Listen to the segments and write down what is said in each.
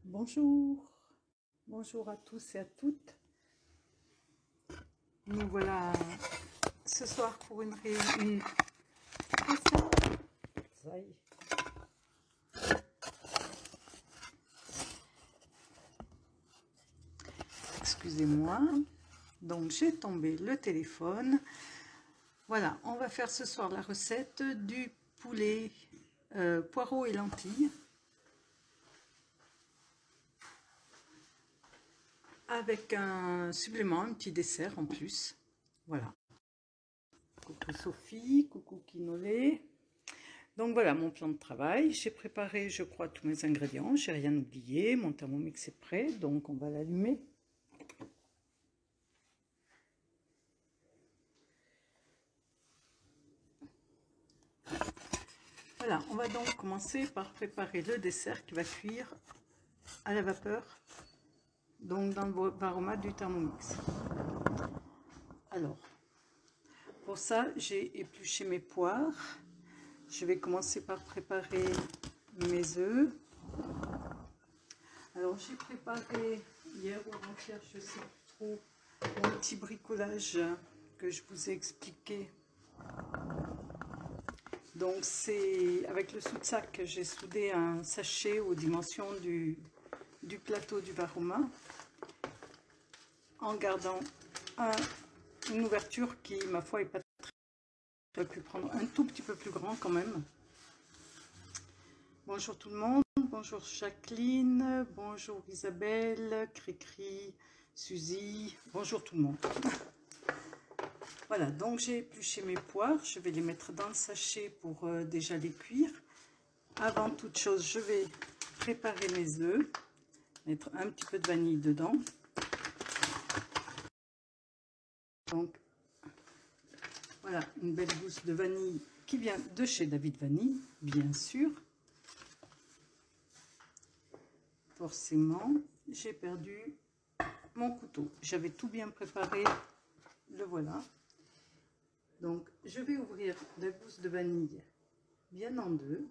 Bonjour, bonjour à tous et à toutes. Nous voilà ce soir pour une recette. Ça y est. Excusez-moi. Donc j'ai tombé le téléphone. Voilà, on va faire ce soir la recette du poulet poireaux et lentilles. Avec un supplément, un petit dessert en plus. Voilà. Coucou Sophie, coucou Kinolé. Donc voilà mon plan de travail. J'ai préparé, je crois, tous mes ingrédients. J'ai rien oublié. Mon thermomix est prêt, donc on va l'allumer. Voilà, on va donc commencer par préparer le dessert qui va cuire à la vapeur, donc dans le varoma du thermomix. Alors, pour ça, j'ai épluché mes poires. Je vais commencer par préparer mes œufs. Alors, j'ai préparé hier ou avant-hier, je ne sais plus trop, mon petit bricolage que je vous ai expliqué. Donc, c'est avec le sous-sac que j'ai soudé un sachet aux dimensions du plateau du varoma, en gardant une ouverture qui, ma foi, est pas très... J'aurais pu prendre un tout petit peu plus grand quand même. Bonjour tout le monde, bonjour Jacqueline, bonjour Isabelle, Cricri, Suzy, bonjour tout le monde. Voilà, donc j'ai épluché mes poires, je vais les mettre dans le sachet pour déjà les cuire. Avant toute chose, je vais préparer mes œufs, mettre un petit peu de vanille dedans. Donc voilà, une belle gousse de vanille qui vient de chez David Vanille, bien sûr. Forcément, j'ai perdu mon couteau. J'avais tout bien préparé, le voilà. Donc, je vais ouvrir la gousse de vanille bien en deux.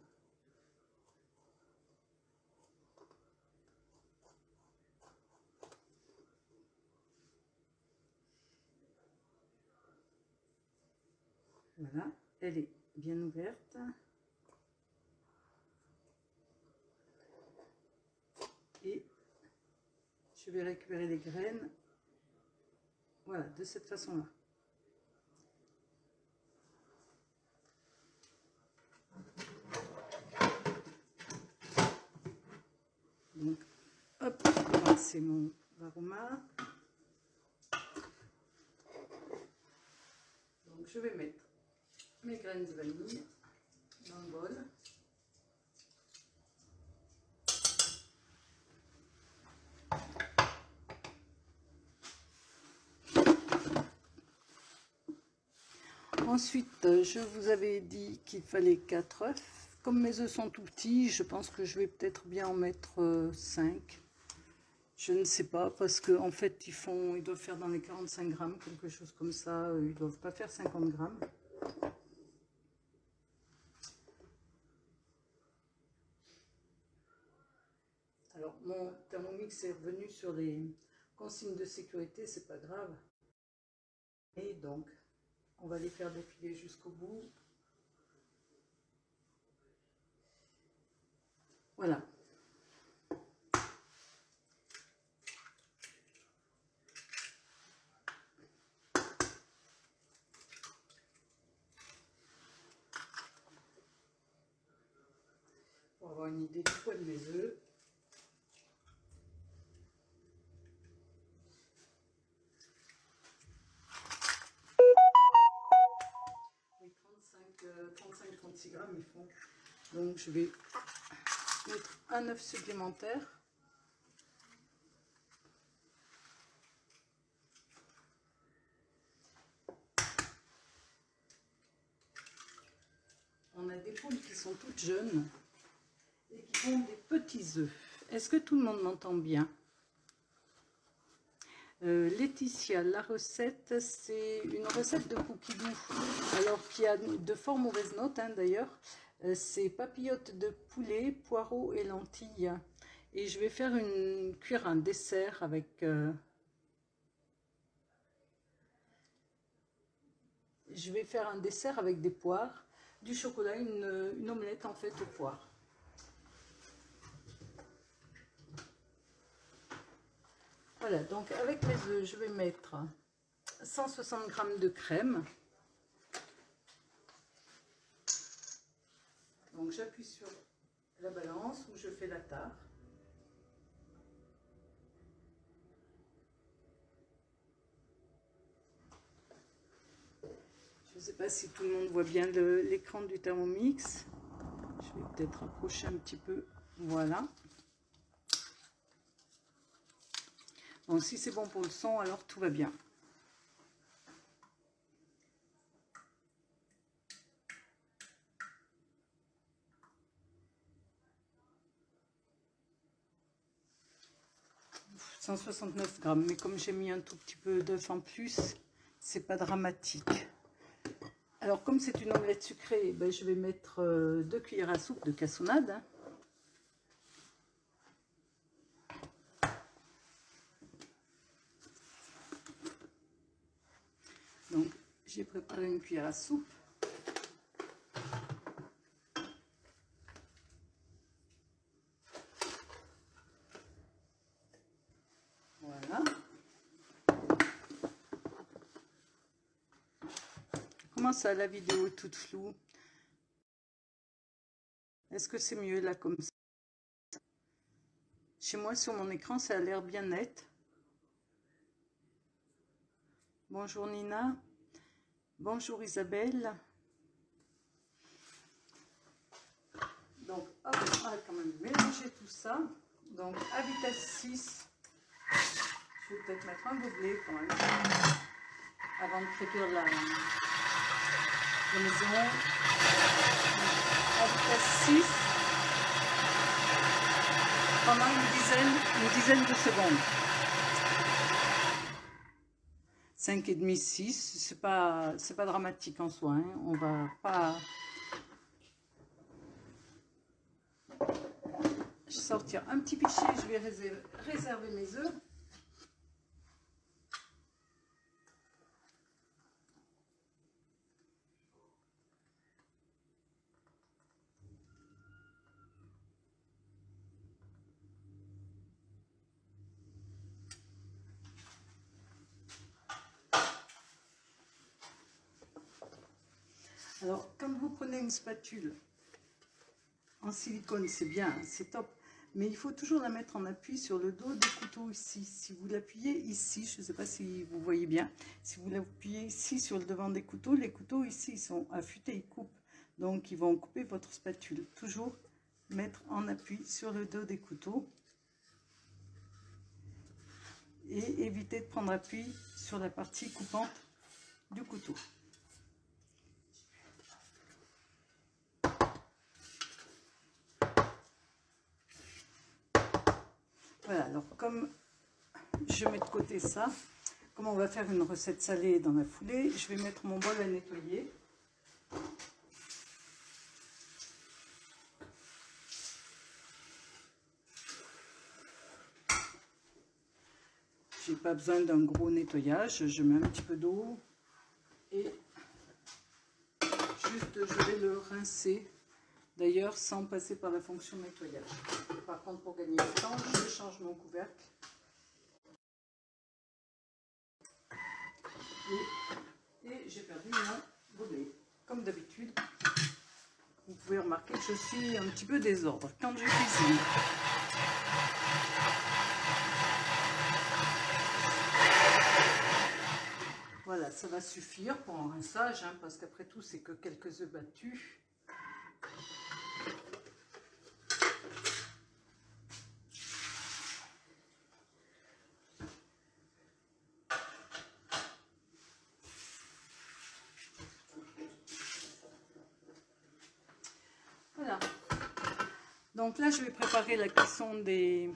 Voilà, elle est bien ouverte. Et je vais récupérer les graines, voilà, de cette façon-là. Donc, hop, c'est mon varoma. Donc, je vais mettre mes graines de vanille dans le bol. Ensuite, je vous avais dit qu'il fallait 4 œufs. Comme mes œufs sont tout petits, je pense que je vais peut-être bien en mettre 5. Je ne sais pas, parce qu'en fait, ils doivent faire dans les 45 grammes, quelque chose comme ça. Ils ne doivent pas faire 50 grammes. Alors, mon thermomix est revenu sur les consignes de sécurité, c'est pas grave. Et donc, on va les faire défiler jusqu'au bout. Voilà. Pour avoir une idée du poids de mes œufs. Oui, 35-36 grammes ils font. Donc je vais mettre un œuf supplémentaire. On a des poules qui sont toutes jeunes et qui font des petits œufs. Est-ce que tout le monde m'entend bien? Laetitia, la recette, c'est une recette de cookie doux, alors qui a de fort mauvaises notes hein, d'ailleurs. C'est papillotes de poulet, poireaux et lentilles. Et je vais faire cuire un dessert avec... je vais faire un dessert avec des poires, du chocolat, une omelette en fait aux poires. Voilà, donc avec mes œufs, je vais mettre 160 g de crème. Donc j'appuie sur la balance où je fais la tare. Je ne sais pas si tout le monde voit bien l'écran du Thermomix. Je vais peut-être approcher un petit peu. Voilà. Bon, si c'est bon pour le son, alors tout va bien. « 169 g, mais comme j'ai mis un tout petit peu d'œuf en plus, c'est pas dramatique. Alors, comme c'est une omelette sucrée, ben, je vais mettre 2 cuillères à soupe de cassonade. Hein. Donc, j'ai préparé une cuillère à soupe. Voilà. Comment ça, la vidéo est toute floue? Est-ce que c'est mieux là comme ça? Chez moi, sur mon écran, ça a l'air bien net. Bonjour Nina. Bonjour Isabelle. Donc, hop, on va quand même mélanger tout ça. Donc, à vitesse 6, je vais peut-être mettre un gobelet quand même, avant de précuire la maison. À vitesse 6, pendant une dizaine de secondes. 5,5, 6, c'est pas dramatique en soi, hein. On va pas... Je vais sortir un petit pichet, je vais réserver mes œufs. Alors, quand vous prenez une spatule en silicone, c'est bien, c'est top. Mais il faut toujours la mettre en appui sur le dos du couteau ici. Si vous l'appuyez ici, je ne sais pas si vous voyez bien, si vous l'appuyez ici sur le devant des couteaux, les couteaux ici ils sont affûtés, ils coupent. Donc ils vont couper votre spatule. Toujours mettre en appui sur le dos des couteaux. Et éviter de prendre appui sur la partie coupante du couteau. Voilà, alors comme je mets de côté ça, comme on va faire une recette salée dans la foulée, je vais mettre mon bol à nettoyer. J'ai pas besoin d'un gros nettoyage, je mets un petit peu d'eau et juste je vais le rincer. D'ailleurs, sans passer par la fonction nettoyage. Par contre, pour gagner du temps, je change mon couvercle. Et j'ai perdu mon gobelet. Comme d'habitude, vous pouvez remarquer que je suis un petit peu désordre quand je cuisine. Voilà, ça va suffire pour un rinçage, hein, parce qu'après tout, c'est que quelques œufs battus. Voilà. Donc là, je vais préparer la cuisson des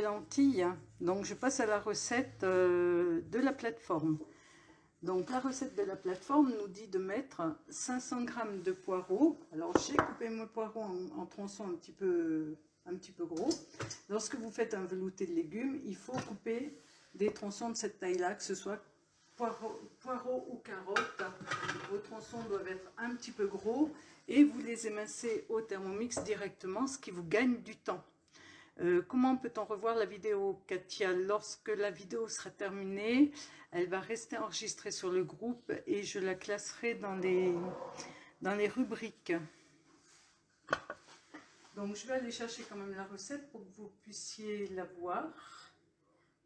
lentilles. Donc, je passe à la recette de la plateforme. Donc, la recette de la plateforme nous dit de mettre 500 g de poireaux. Alors, j'ai coupé mes poireaux en tronçons un petit peu un petit peu gros. Lorsque vous faites un velouté de légumes, il faut couper des tronçons de cette taille-là, que ce soit poireaux ou carottes. Vos tronçons doivent être un petit peu gros et vous les émincez au Thermomix directement, ce qui vous gagne du temps. Comment peut-on revoir la vidéo, Katia? Lorsque la vidéo sera terminée, elle va rester enregistrée sur le groupe et je la classerai dans les rubriques. Donc je vais aller chercher quand même la recette pour que vous puissiez la voir.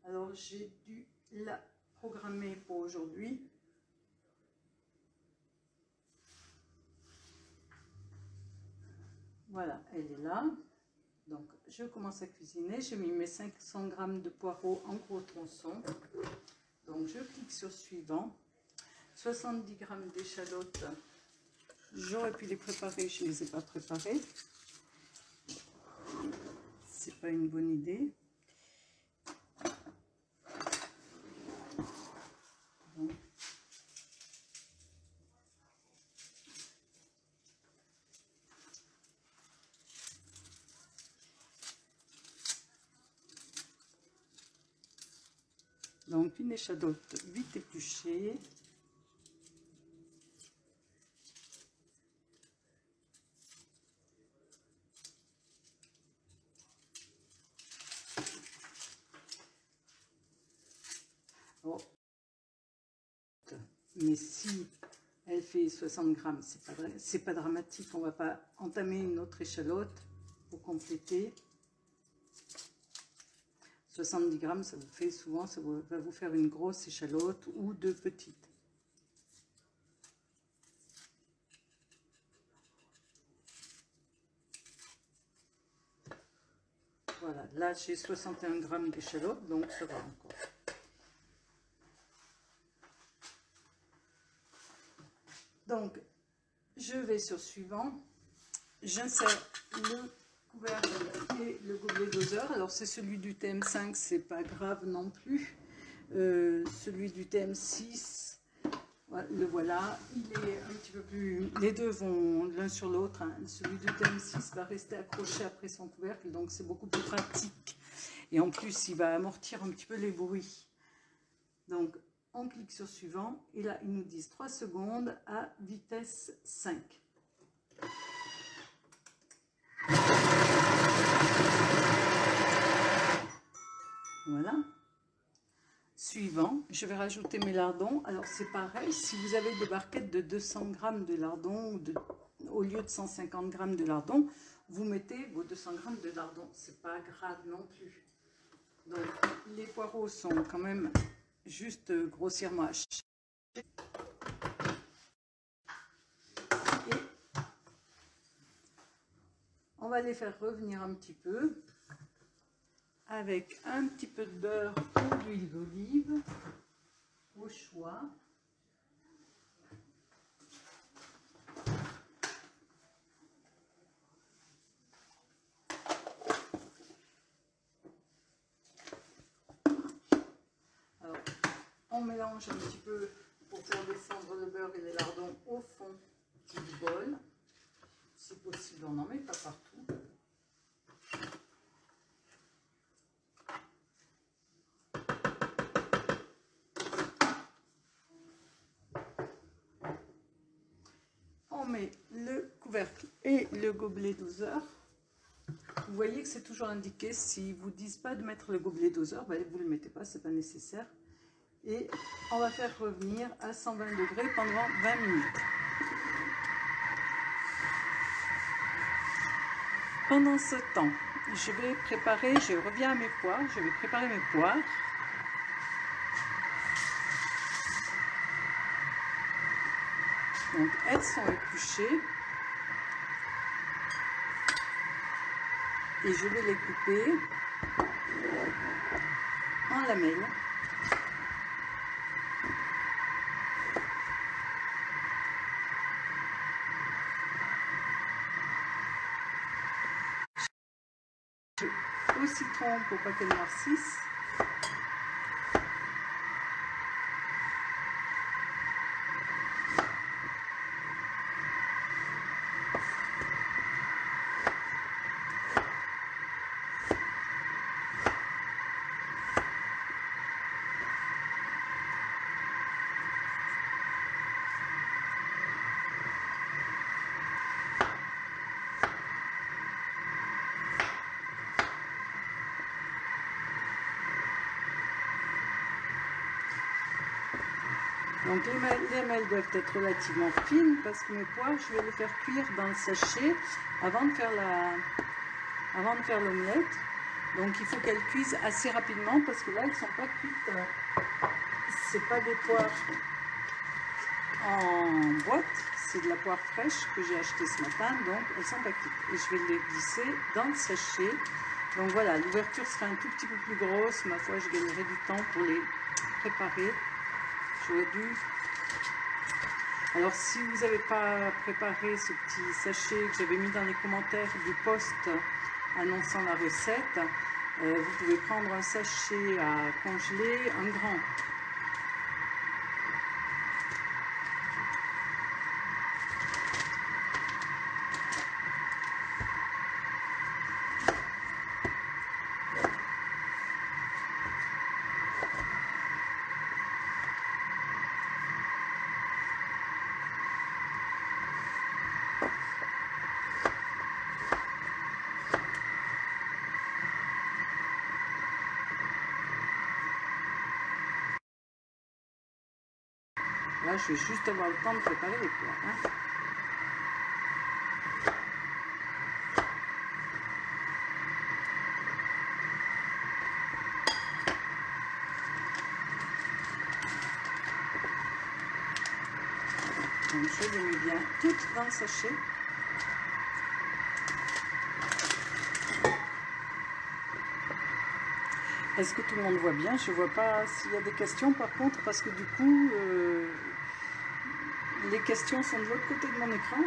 Alors j'ai dû la programmer pour aujourd'hui. Voilà, elle est là. Donc, je commence à cuisiner. J'ai mis mes 500 g de poireaux en gros tronçons. Donc, je clique sur suivant. 70 g d'échalotes. J'aurais pu les préparer, je ne les ai pas préparées. C'est pas une bonne idée. Bon. Donc une échalote vite épluchée. Oh. Mais si elle fait 60 grammes, c'est pas dramatique, on va pas entamer une autre échalote pour compléter. 70 grammes, ça vous fait souvent, ça va vous faire une grosse échalote ou deux petites. Voilà, là j'ai 61 grammes d'échalote, donc ça va encore. Donc, je vais sur suivant. J'insère le couvercle et le gobelet doseur. Alors, c'est celui du TM5, c'est pas grave non plus. Celui du TM6, le voilà. Il est un petit peu plus... Les deux vont l'un sur l'autre. Hein. Celui du TM6 va rester accroché après son couvercle, donc c'est beaucoup plus pratique. Et en plus, il va amortir un petit peu les bruits. Donc, on clique sur suivant et là ils nous disent 3 secondes à vitesse 5. Voilà. Suivant, je vais rajouter mes lardons. Alors c'est pareil, si vous avez des barquettes de 200 g de lardons au lieu de 150 g de lardons, vous mettez vos 200 g de lardons. C'est pas grave non plus. Donc les poireaux sont quand même juste grossièrement hachés. Et on va les faire revenir un petit peu avec un petit peu de beurre ou d'huile d'olive au choix. Alors, on mélange un petit peu pour faire descendre le beurre et les lardons au fond du bol. Si possible, on n'en met pas partout. On met le couvercle et le gobelet doseur. Vous voyez que c'est toujours indiqué, si vous ne disent pas de mettre le gobelet doseur, ben vous ne le mettez pas, c'est pas nécessaire. Et on va faire revenir à 120 degrés pendant 20 minutes. Pendant ce temps, je reviens à mes poires, je vais préparer mes poires. Donc elles sont épluchées et je vais les couper en lamelles. Au citron pour pas qu'elles noircissent. Donc les lamelles doivent être relativement fines parce que mes poires, je vais les faire cuire dans le sachet avant de faire l'omelette. Donc il faut qu'elles cuisent assez rapidement parce que là elles ne sont pas cuites. C'est pas des poires en boîte, c'est de la poire fraîche que j'ai achetée ce matin, donc elles sont pas cuites. Et je vais les glisser dans le sachet. Donc voilà, l'ouverture sera un tout petit peu plus grosse. Ma foi, je gagnerai du temps pour les préparer. J'aurais dû. Alors si vous n'avez pas préparé ce petit sachet que j'avais mis dans les commentaires du post annonçant la recette, vous pouvez prendre un sachet à congeler, un grand. Là, je vais juste avoir le temps de préparer les poires. Hein. Donc, je les mets bien toutes dans le sachet. Est-ce que tout le monde voit bien? Je ne vois pas s'il y a des questions par contre, parce que du coup, les questions sont de l'autre côté de mon écran.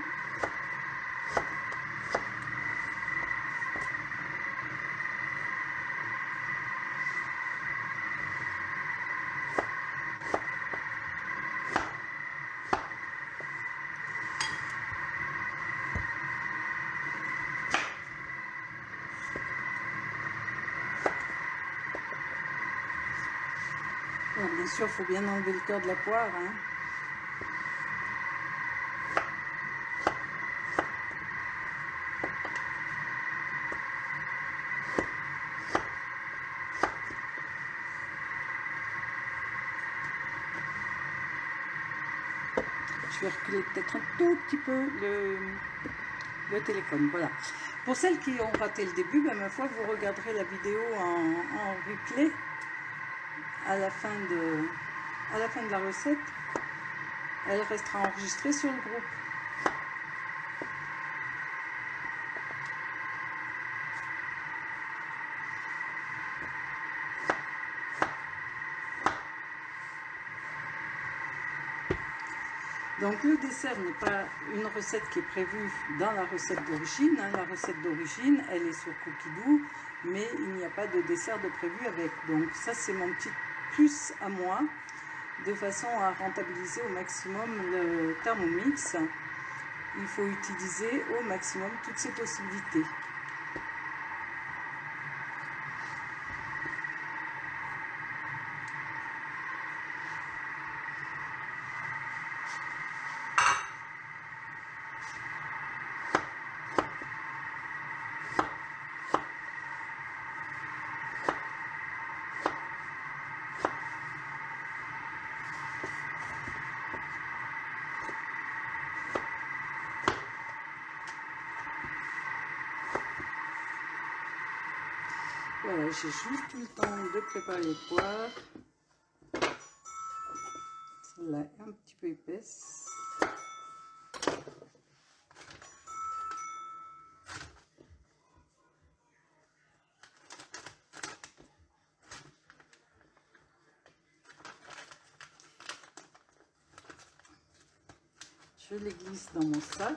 Bon, bien sûr, il faut bien enlever le cœur de la poire. Hein. Je vais reculer peut-être un tout petit peu le téléphone. Voilà. Pour celles qui ont raté le début, ben, ma foi, vous regarderez la vidéo en replay à la fin de la recette. Elle restera enregistrée sur le groupe. Donc le dessert n'est pas une recette qui est prévue dans la recette d'origine. Hein. La recette d'origine, elle est sur Cookie Dough, mais il n'y a pas de dessert de prévu avec. Donc ça, c'est mon petit plus à moi, de façon à rentabiliser au maximum le Thermomix. Il faut utiliser au maximum toutes ces possibilités. Voilà, j'ai juste eu le temps de préparer les poires. Celle-là est un petit peu épaisse. Je les glisse dans mon sac.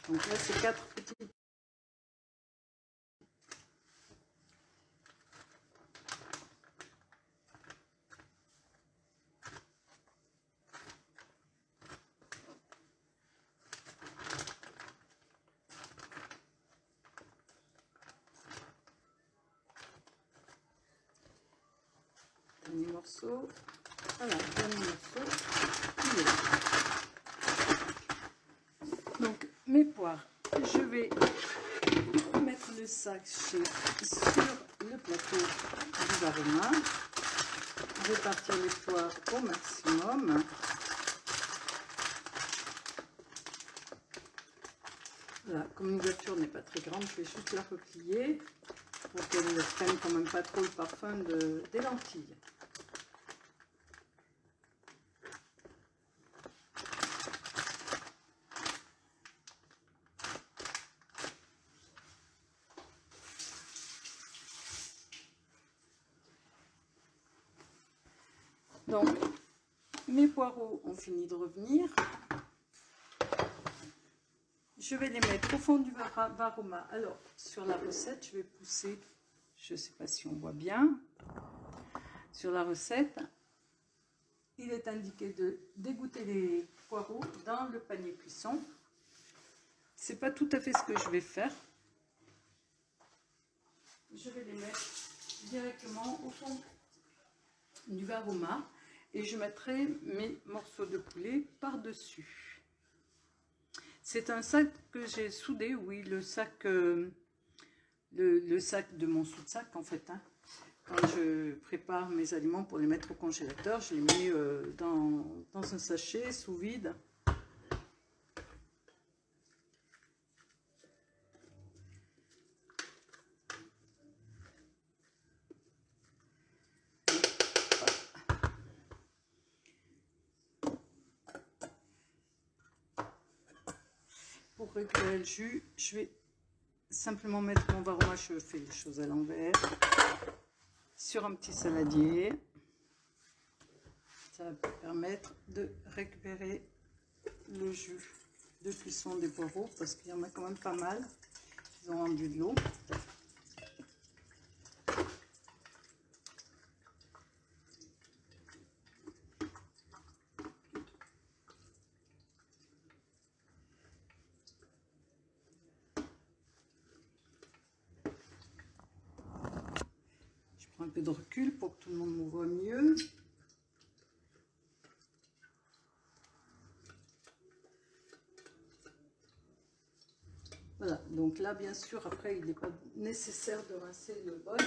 Donc là, c'est 4 petites. Dernier morceau. Voilà, dernier morceau. Donc, mes poires. Je vais mettre le sac sur le plateau du Varoma. Répartir les poires au maximum. Voilà, comme l'ouverture n'est pas très grande, je vais juste la replier pour qu'elle ne prenne quand même pas trop le parfum des lentilles. Donc, mes poireaux ont fini de revenir. Je vais les mettre au fond du Varoma. Alors, sur la recette, je vais pousser, je ne sais pas si on voit bien, sur la recette, il est indiqué de dégoûter les poireaux dans le panier cuisson. C'est pas tout à fait ce que je vais faire. Je vais les mettre directement au fond du Varoma et je mettrai mes morceaux de poulet par-dessus. C'est un sac que j'ai soudé, oui, le sac de mon sous-sac en fait. Hein. Quand je prépare mes aliments pour les mettre au congélateur, je les mets dans un sachet sous vide. Pour récupérer le jus, je vais simplement mettre mon Varoma, je fais les choses à l'envers, sur un petit saladier. Ça va permettre de récupérer le jus de cuisson des poireaux parce qu'il y en a quand même pas mal. Ils ont rendu de l'eau. Un peu de recul pour que tout le monde me voit mieux. Voilà, donc là bien sûr après il n'est pas nécessaire de rincer le bol.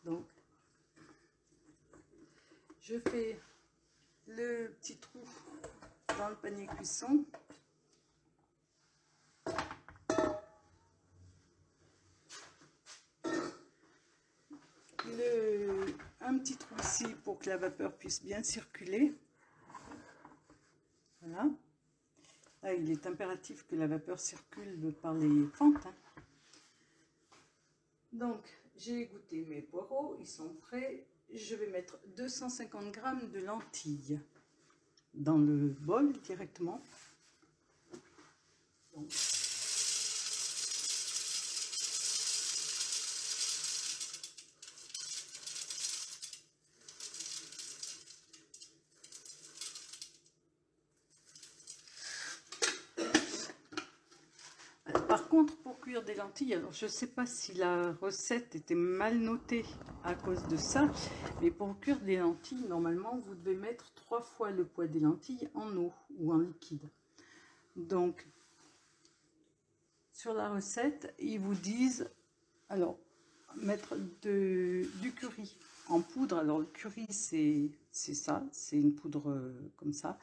Donc je fais le petit trou dans le panier cuisson. Un petit trou ici pour que la vapeur puisse bien circuler. Voilà. Là, il est impératif que la vapeur circule par les fentes. Hein. Donc, j'ai égoutter mes poireaux, ils sont prêts. Je vais mettre 250 g de lentilles dans le bol directement. Donc, par contre, pour cuire des lentilles, alors je ne sais pas si la recette était mal notée à cause de ça, mais pour cuire des lentilles, normalement, vous devez mettre 3 fois le poids des lentilles en eau ou en liquide. Donc, sur la recette, ils vous disent, alors, mettre du curry en poudre. Alors, le curry, c'est ça, c'est une poudre comme ça.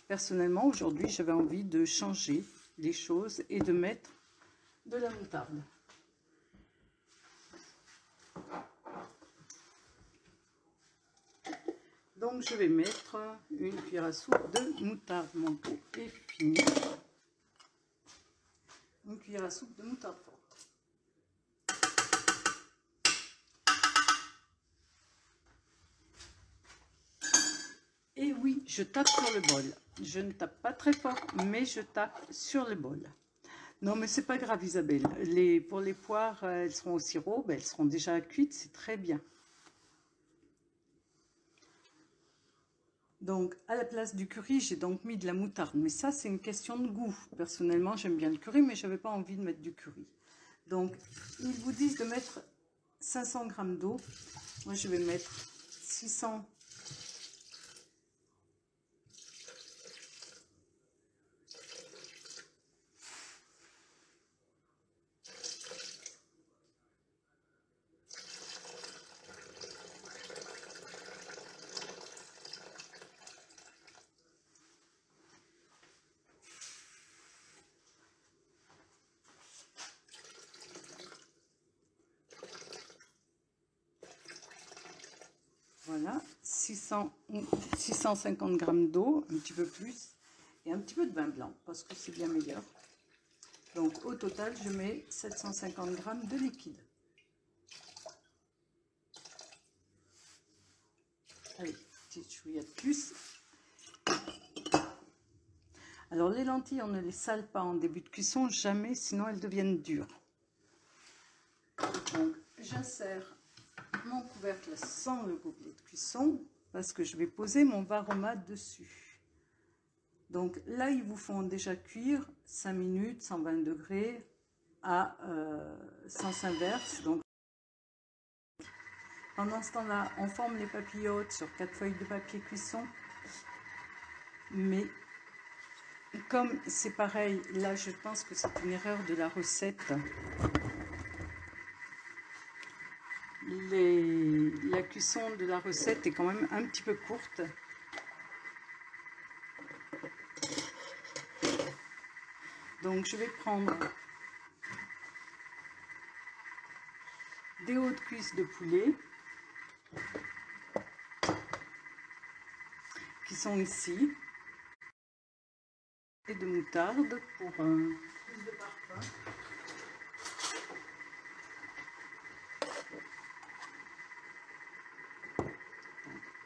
Personnellement, aujourd'hui, j'avais envie de changer les choses et de mettre de la moutarde. Donc je vais mettre une cuillère à soupe de moutarde. Mon pot est fini. Une cuillère à soupe de moutarde forte. Et oui, je tape sur le bol. Je ne tape pas très fort, mais je tape sur le bol. Non, mais c'est pas grave, Isabelle. Pour les poires, elles seront au sirop, elles seront déjà cuites, c'est très bien. Donc, à la place du curry, j'ai donc mis de la moutarde. Mais ça, c'est une question de goût. Personnellement, j'aime bien le curry, mais je n'avais pas envie de mettre du curry. Donc, ils vous disent de mettre 500 g d'eau. Moi, je vais mettre 600 600 ou 650 g d'eau, un petit peu plus, et un petit peu de vin blanc, parce que c'est bien meilleur. Donc au total, je mets 750 g de liquide. Allez, petite chouïa de plus. Alors les lentilles, on ne les sale pas en début de cuisson, jamais, sinon elles deviennent dures. Donc j'insère mon couvercle sans le gobelet de cuisson parce que je vais poser mon varoma dessus. Donc là, ils vous font déjà cuire 5 minutes, 120 degrés à sens inverse. Donc pendant ce temps-là, on forme les papillotes sur 4 feuilles de papier cuisson. Mais comme c'est pareil, là je pense que c'est une erreur de la recette. La cuisson de la recette est quand même un petit peu courte. Donc je vais prendre des hautes cuisses de poulet qui sont ici et de moutarde pour plus de parfum.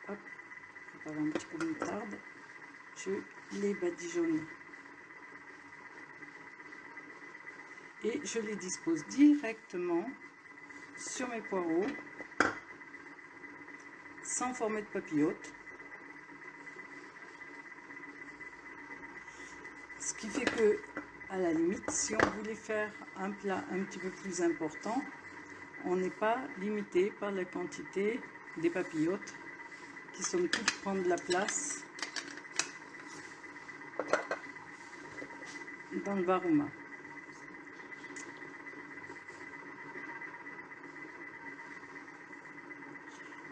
Hop, je prépare un petit peu de moutarde, je les badigeonne et je les dispose directement sur mes poireaux sans former de papillotes. Ce qui fait que, à la limite, si on voulait faire un plat un petit peu plus important, on n'est pas limité par la quantité des papillotes qui somme toute prendre de la place dans le varoma.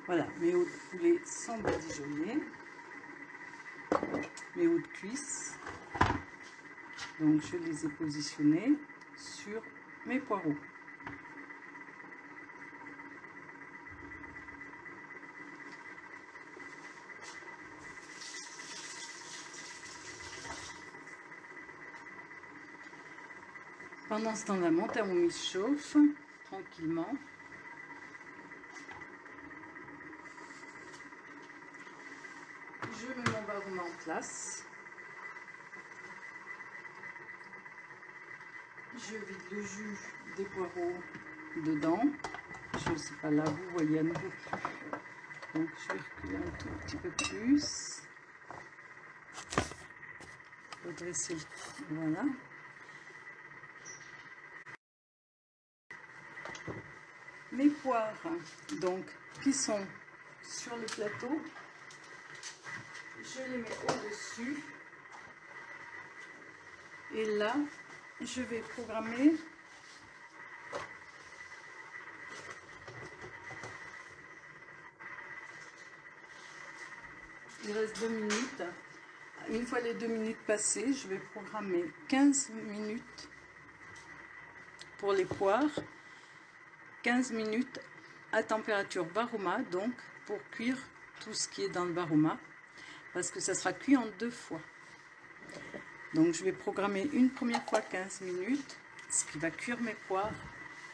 Voilà, mes os de poulet sont badigeonnés, mes os de cuisse. Donc je les ai positionnés sur mes poireaux. Pendant ce temps-là, mon thermomix chauffe tranquillement. Je mets mon varoma en place. Je vide le jus des poireaux dedans. Je ne sais pas, là vous voyez à nouveau plus. Donc je vais reculer un tout petit peu plus. Redresser le... Voilà. Mes poires, donc, qui sont sur le plateau, je les mets au-dessus. Et là, je vais programmer il reste 2 minutes. Une fois les 2 minutes passées, je vais programmer 15 minutes pour les poires, 15 minutes à température varoma, donc pour cuire tout ce qui est dans le varoma, parce que ça sera cuit en 2 fois. Donc je vais programmer une première fois 15 minutes, ce qui va cuire mes poires,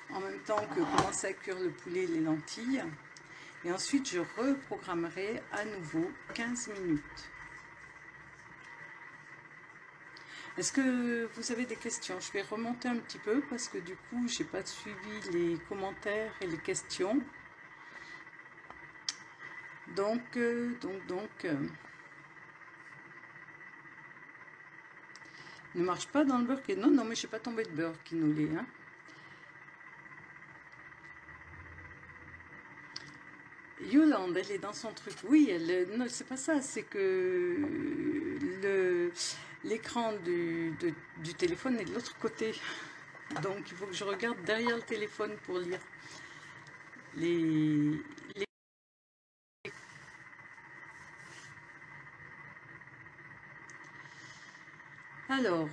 en même temps que commencer à cuire le poulet et les lentilles. Et ensuite je reprogrammerai à nouveau 15 minutes. Est-ce que vous avez des questions? Je vais remonter un petit peu parce que du coup j'ai pas suivi les commentaires et les questions. Donc ne marche pas dans le beurre qui... Non, mais je n'ai pas tombé de beurre quinolé. Hein. Yolande, elle est dans son truc. Oui, elle... Non, c'est pas ça. C'est que l'écran du téléphone est de l'autre côté. Donc, il faut que je regarde derrière le téléphone pour lire les... Alors,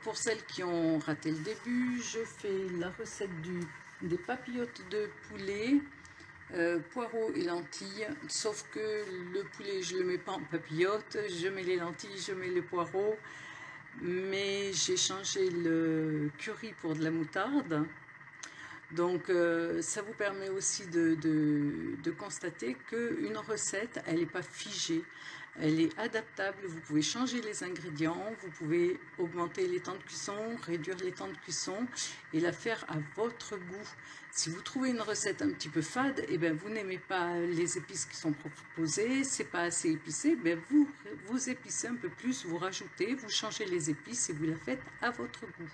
pour celles qui ont raté le début, je fais la recette des papillotes de poulet Poireaux et lentilles, sauf que le poulet je le mets pas en papillote, je mets les lentilles, je mets les poireaux, mais j'ai changé le curry pour de la moutarde. Donc ça vous permet aussi de constater qu'une recette, elle n'est pas figée, elle est adaptable, vous pouvez changer les ingrédients, vous pouvez augmenter les temps de cuisson, réduire les temps de cuisson et la faire à votre goût. Si vous trouvez une recette un petit peu fade, et bien vous n'aimez pas les épices qui sont proposées, c'est pas assez épicé, bien vous épicez un peu plus, vous rajoutez, vous changez les épices et vous la faites à votre goût.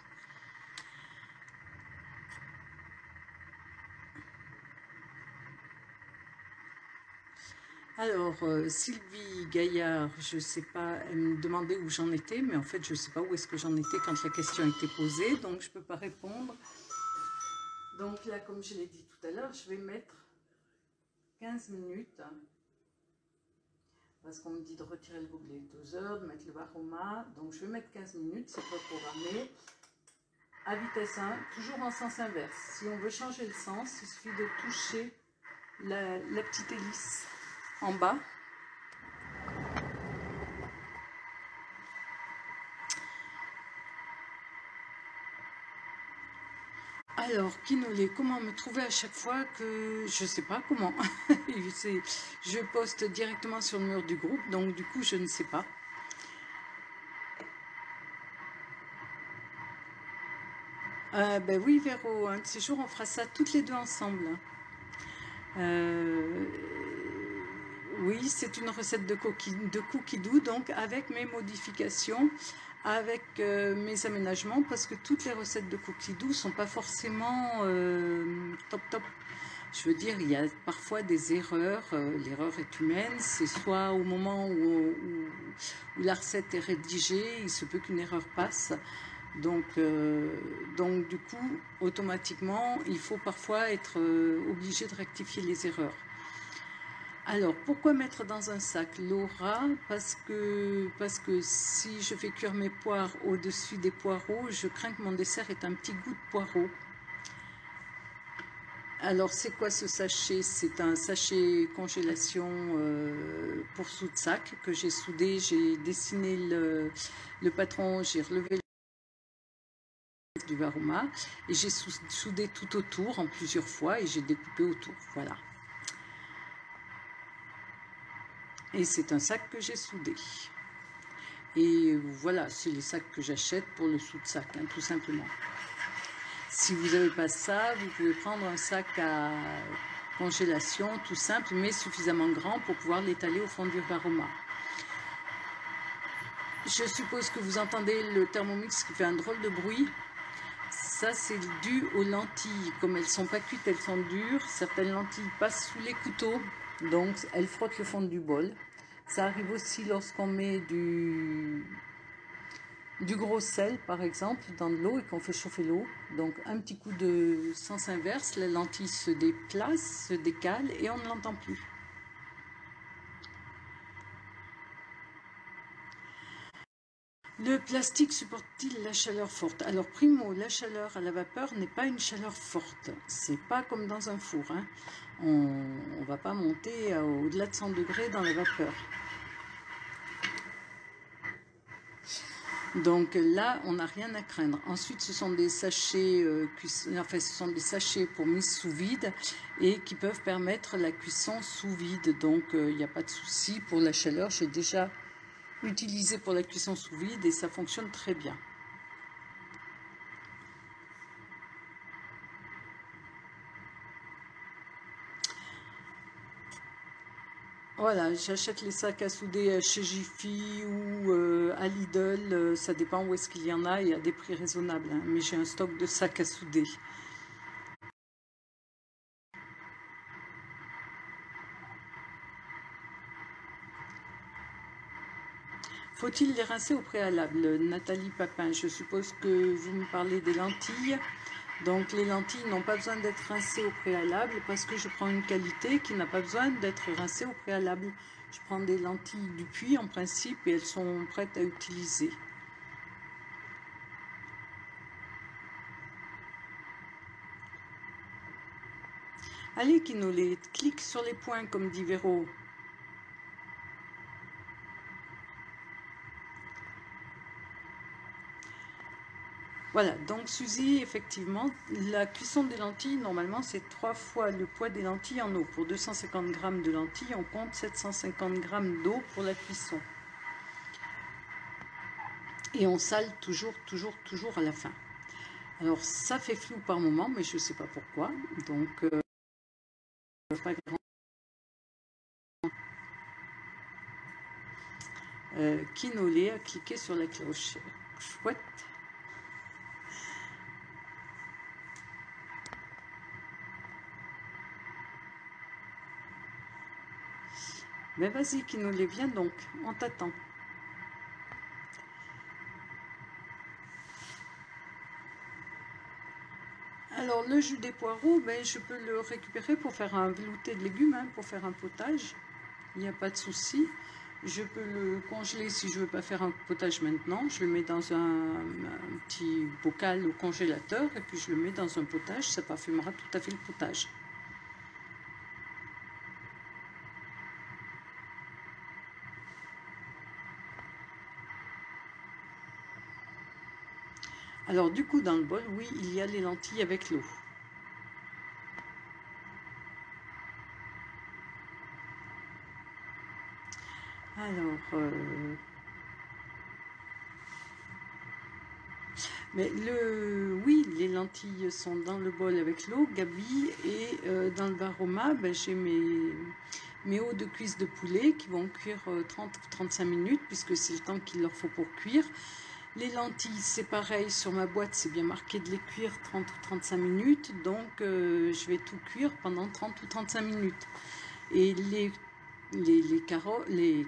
Alors, Sylvie Gaillard, je ne sais pas, elle me demandait où j'en étais, mais en fait, je ne sais pas où est-ce que j'en étais quand la question a été posée, donc je ne peux pas répondre. Donc là, comme je l'ai dit tout à l'heure, je vais mettre 15 minutes, parce qu'on me dit de retirer le gobelet 12 heures, de mettre le varoma, donc je vais mettre 15 minutes, c'est pas programmé, à vitesse 1, toujours en sens inverse. Si on veut changer le sens, il suffit de toucher la petite hélice en bas. Alors, Kinolé, comment me trouver à chaque fois que je ne sais pas comment. Je poste directement sur le mur du groupe, donc du coup, je ne sais pas. Ben oui, Véro, un de ces jours, on fera ça toutes les deux ensemble. Oui, c'est une recette de cookie doux, donc avec mes modifications, avec mes aménagements, parce que toutes les recettes de cookie doux ne sont pas forcément top top. Je veux dire, il y a parfois des erreurs, l'erreur est humaine, c'est soit au moment où la recette est rédigée, il se peut qu'une erreur passe. Donc du coup, automatiquement, il faut parfois être obligé de rectifier les erreurs. Alors, pourquoi mettre dans un sac Laura? Parce que si je fais cuire mes poires au-dessus des poireaux, je crains que mon dessert ait un petit goût de poireau. Alors, c'est quoi ce sachet? C'est un sachet congélation pour sous-de-sac que j'ai soudé. J'ai dessiné le patron, j'ai relevé du varoma et j'ai soudé tout autour en plusieurs fois et j'ai découpé autour. Voilà. Et c'est un sac que j'ai soudé. Et voilà, c'est les sacs que j'achète pour le sous-de-sac, hein, tout simplement. Si vous n'avez pas ça, vous pouvez prendre un sac à congélation, tout simple, mais suffisamment grand pour pouvoir l'étaler au fond du varoma. Je suppose que vous entendez le Thermomix qui fait un drôle de bruit. Ça, c'est dû aux lentilles. Comme elles ne sont pas cuites, elles sont dures. Certaines lentilles passent sous les couteaux, donc elles frottent le fond du bol. Ça arrive aussi lorsqu'on met du gros sel, par exemple, dans de l'eau et qu'on fait chauffer l'eau. Donc un petit coup de sens inverse, la lentille se déplace, se décale et on ne l'entend plus. Le plastique supporte-t-il la chaleur forte? Alors primo, la chaleur à la vapeur n'est pas une chaleur forte. C'est pas comme dans un four, hein. On ne va pas monter au-delà de 100 degrés dans la vapeur. Donc là, on n'a rien à craindre. Ensuite, ce sont des sachets, ce sont des sachets pour mise sous vide et qui peuvent permettre la cuisson sous vide. Donc il n'y a pas de souci pour la chaleur. J'ai déjà utilisé pour la cuisson sous vide et ça fonctionne très bien. Voilà, j'achète les sacs à souder chez Jiffy ou à Lidl, ça dépend où est-ce qu'il y en a et à des prix raisonnables, hein, mais j'ai un stock de sacs à souder. Faut-il les rincer au préalable? Nathalie Papin, je suppose que vous me parlez des lentilles. Donc les lentilles n'ont pas besoin d'être rincées au préalable parce que je prends une qualité qui n'a pas besoin d'être rincée au préalable. Je prends des lentilles du Puy en principe et elles sont prêtes à utiliser. Allez, Kinolé, clique sur les points comme dit Véro. Voilà, donc Suzy, effectivement, la cuisson des lentilles, normalement, c'est 3 fois le poids des lentilles en eau. Pour 250 g de lentilles, on compte 750 g d'eau pour la cuisson. Et on sale toujours à la fin. Alors, ça fait flou par moment, mais je ne sais pas pourquoi. Donc, pas grand. Kinolé a cliqué sur la cloche. Chouette. Mais vas-y, Kinolé, viens donc, on t'attend. Alors, le jus des poireaux, ben, je peux le récupérer pour faire un velouté de légumes, hein, pour faire un potage. Il n'y a pas de souci. Je peux le congeler si je ne veux pas faire un potage maintenant. Je le mets dans un petit bocal au congélateur et puis je le mets dans un potage. Ça parfumera tout à fait le potage. Alors du coup dans le bol, oui, il y a les lentilles avec l'eau. Alors, mais oui, les lentilles sont dans le bol avec l'eau, Gabi, et dans le Varoma, ben, j'ai mes os de cuisse de poulet qui vont cuire 30 ou 35 minutes, puisque c'est le temps qu'il leur faut pour cuire. Les lentilles, c'est pareil, sur ma boîte, c'est bien marqué de les cuire 30 ou 35 minutes, donc je vais tout cuire pendant 30 ou 35 minutes. Et les carottes, les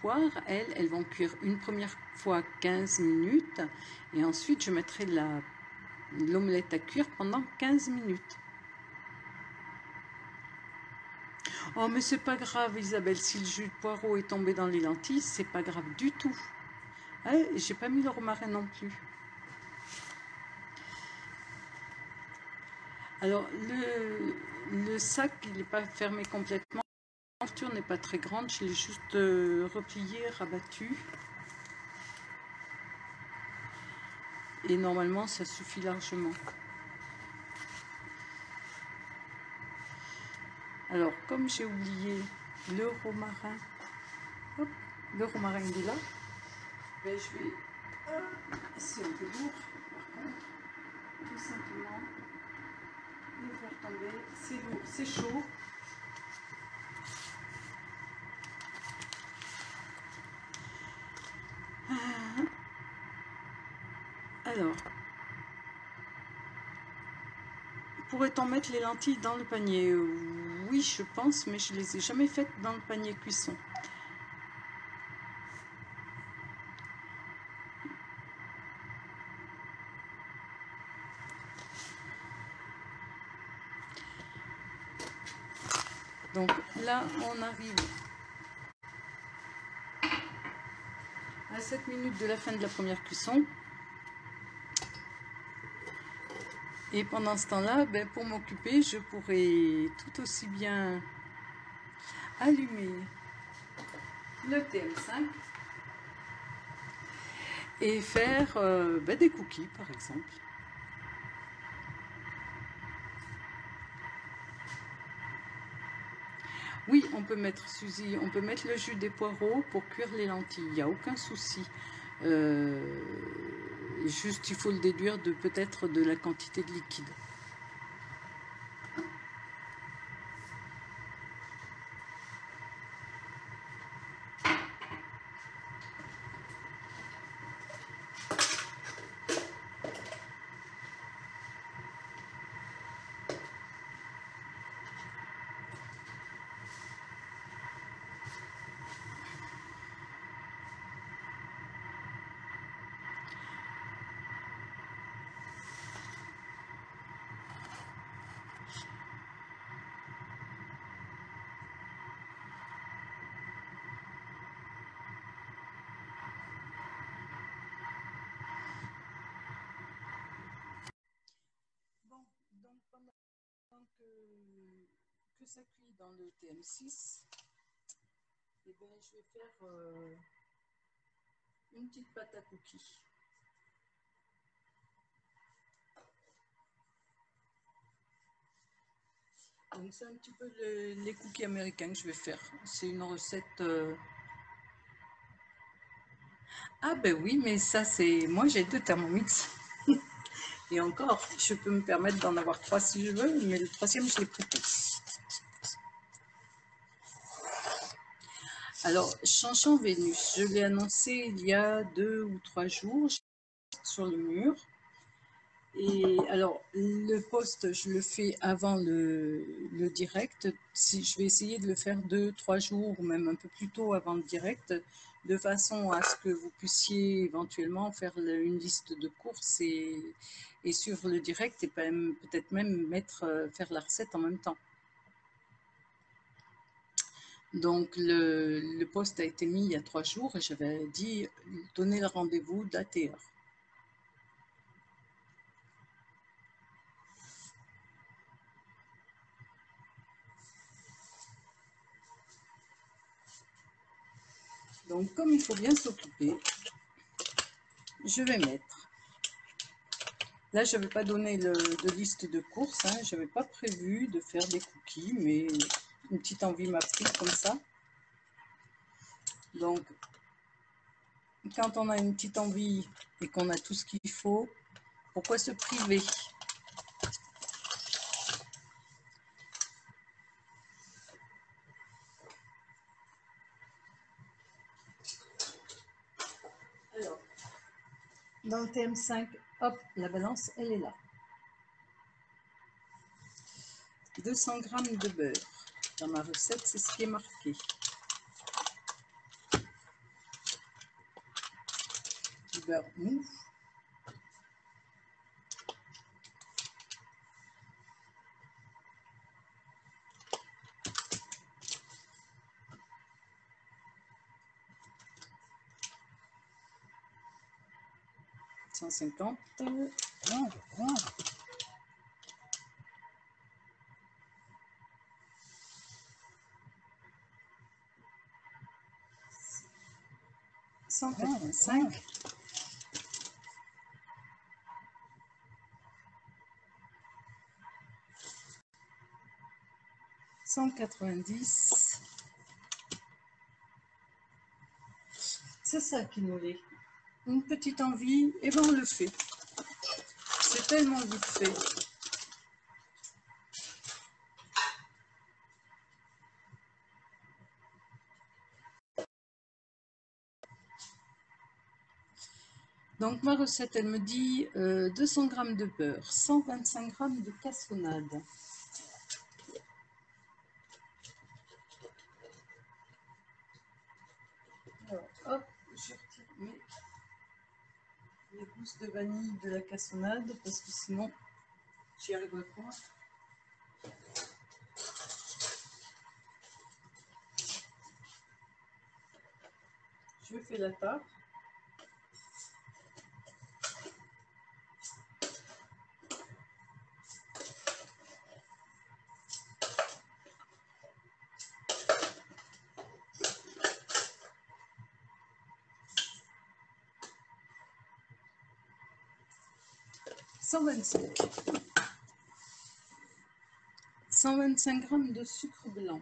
poires, elles vont cuire une première fois 15 minutes, et ensuite je mettrai l'omelette à cuire pendant 15 minutes. Oh, mais c'est pas grave, Isabelle, si le jus de poireau est tombé dans les lentilles, c'est pas grave du tout. J'ai pas mis le romarin non plus. Alors, le sac, il n'est pas fermé complètement. La couverture n'est pas très grande, je l'ai juste replié, rabattu. Et normalement, ça suffit largement. Alors, comme j'ai oublié le romarin, hop, le romarin il est là, ben, je vais, c'est un peu lourd, par contre, tout simplement, le faire tomber, c'est lourd, c'est chaud. Alors, pourrait-on mettre les lentilles dans le panier? Oui, je pense, mais je ne les ai jamais faites dans le panier cuisson. Donc là, on arrive à 7 minutes de la fin de la première cuisson. Et pendant ce temps-là, ben, pour m'occuper, je pourrais tout aussi bien allumer le TM5 et faire ben, des cookies, par exemple. Oui, on peut mettre, Suzy, on peut mettre le jus des poireaux pour cuire les lentilles, il n'y a aucun souci. Juste, il faut le déduire de peut-être de la quantité de liquide. que ça cuit dans le TM6, et bien, je vais faire une petite pâte à cookies. Donc c'est un petit peu les cookies américains que je vais faire. C'est une recette... Ah ben oui, mais ça c'est... Moi j'ai 2 Thermomix. Et encore, je peux me permettre d'en avoir 3 si je veux, mais le troisième je l'ai coupé. Alors, Chanchant Vénus, je l'ai annoncé il y a 2 ou 3 jours sur le mur. Et alors, le post, je le fais avant le direct. Si, je vais essayer de le faire 2, 3 jours, ou même un peu plus tôt avant le direct, de façon à ce que vous puissiez éventuellement faire une liste de courses et suivre le direct et peut-être même faire la recette en même temps. Donc, le post a été mis il y a 3 jours et j'avais dit donner le rendez-vous date et heure. Donc, comme il faut bien s'occuper, je vais mettre. Là, je n'avais pas donné de liste de courses, hein. Je n'avais pas prévu de faire des cookies, mais une petite envie m'a pris comme ça. Donc, quand on a une petite envie et qu'on a tout ce qu'il faut, pourquoi se priver? Alors, dans le TM5, hop, la balance, elle est là. 200 g de beurre. Dans ma recette, c'est ce qui est marqué. Du beurre mou. « 150. Oh. 185. 190. C'est ça qui nous l'est. Une petite envie, et ben on le fait. C'est tellement vite fait. Donc ma recette, elle me dit 200 g de beurre, 125 g de cassonade. Alors hop, je retire les gousses de vanille de la cassonade parce que sinon j'y arriverai pas. Je fais la tarte. « 125 g de sucre blanc.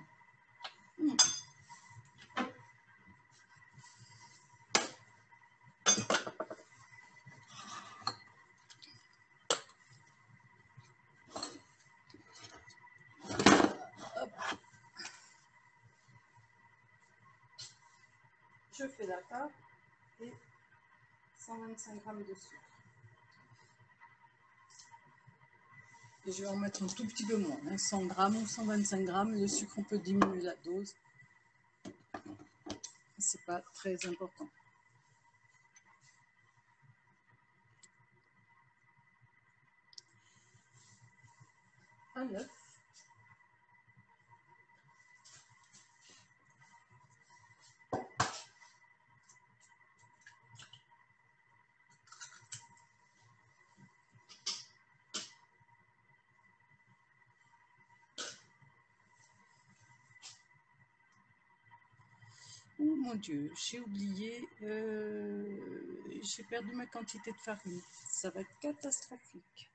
Je fais la tarte et 125 g de sucre. Et je vais en mettre un tout petit peu moins, hein, 100 g ou 125 g. Le sucre, on peut diminuer la dose. C'est pas très important. Un œuf. mon Dieu, j'ai oublié, j'ai perdu ma quantité de farine. Ça va être catastrophique.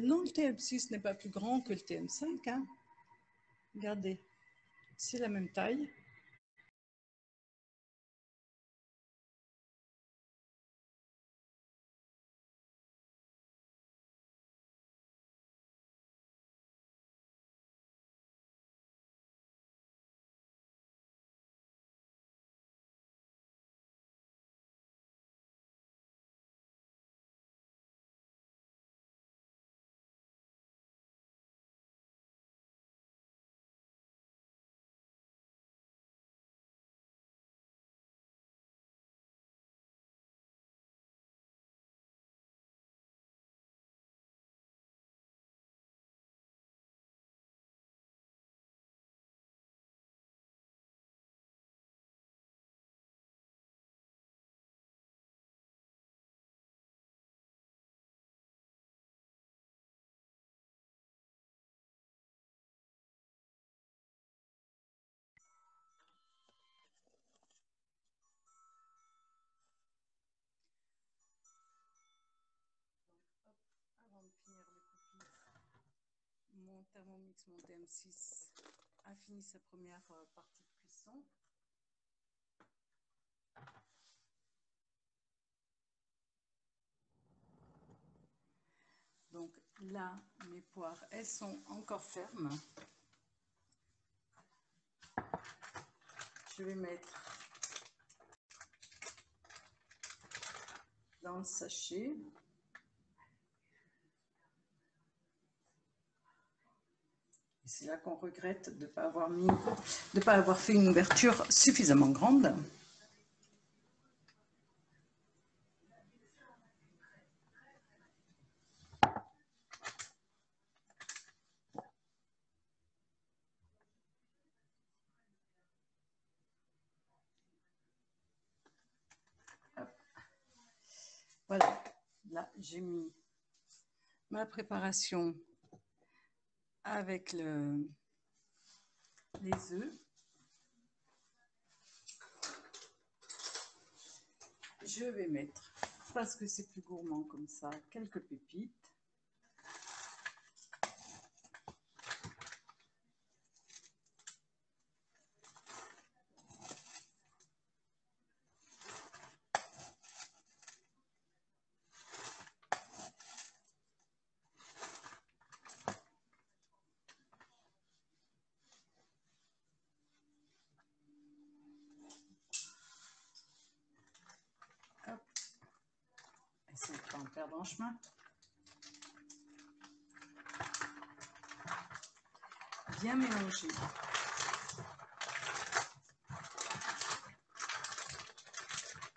Non, le TM6 n'est pas plus grand que le TM5. Hein. Regardez, c'est la même taille. Hop, avant de finir le cookies, mon Thermomix, mon TM6 a fini sa première partie de cuisson. Donc là, mes poires, elles sont encore fermes. Je vais mettre dans le sachet. C'est là qu'on regrette de ne pas avoir fait une ouverture suffisamment grande. Voilà, là j'ai mis ma préparation avec les œufs. Je vais mettre, parce que c'est plus gourmand comme ça, quelques pépites. Hop. Essayez de ne pas en perdre en chemin. Bien mélanger.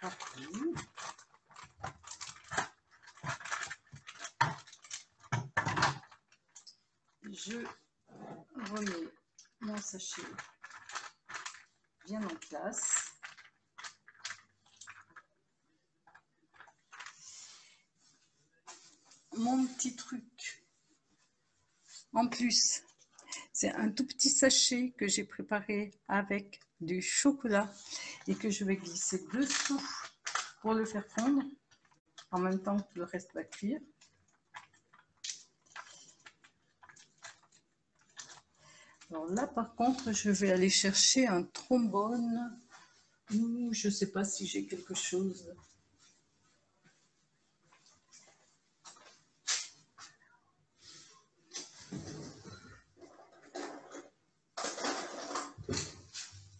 Partout. Je remets mon sachet bien en place. Mon petit truc en plus, c'est un tout petit sachet que j'ai préparé avec du chocolat et que je vais glisser dessous pour le faire fondre en même temps que le reste va cuire. Alors là par contre je vais aller chercher un trombone ou je ne sais pas si j'ai quelque chose.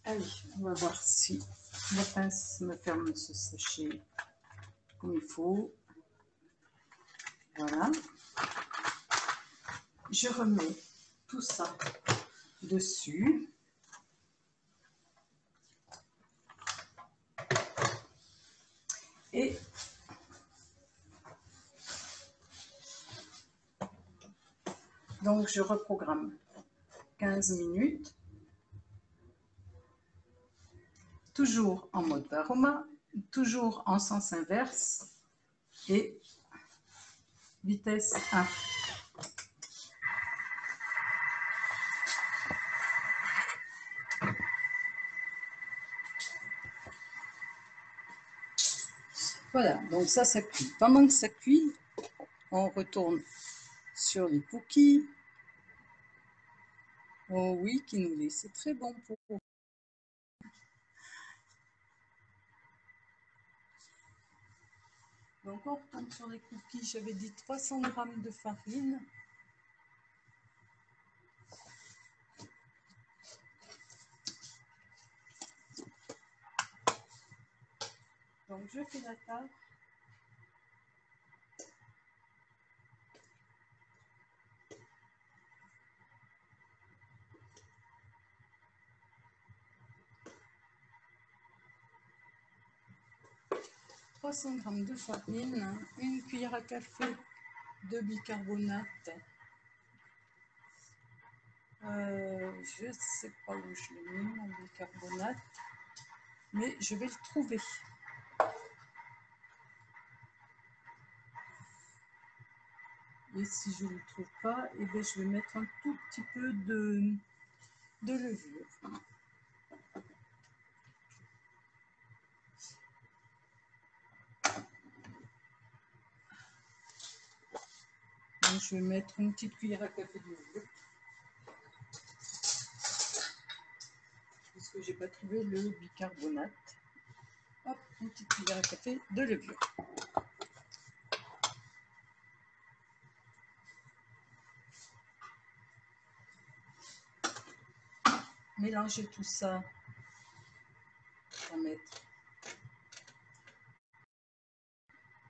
Allez, on va voir si la pince me ferme ce sachet comme il faut. Voilà. Je remets tout ça dessus. Et donc je reprogramme 15 minutes. Toujours en mode Varoma, toujours en sens inverse et vitesse 1. Voilà, donc ça cuit. Pendant que ça cuit, on retourne sur les cookies. Oh oui, quinola, c'est très bon pour vous. Donc on retourne sur les cookies. J'avais dit 300 g de farine. Donc je fais la table. « 300 g de farine, une cuillère à café de bicarbonate. Je ne sais pas où je l'ai mis, mon bicarbonate, mais je vais le trouver. Et si je ne le trouve pas, eh bien, je vais mettre un tout petit peu de levure. Donc, je vais mettre une petite cuillère à café de levure. Puisque je n'ai pas trouvé le bicarbonate. Hop, une petite cuillère à café de levure. Mélangez tout ça. On va mettre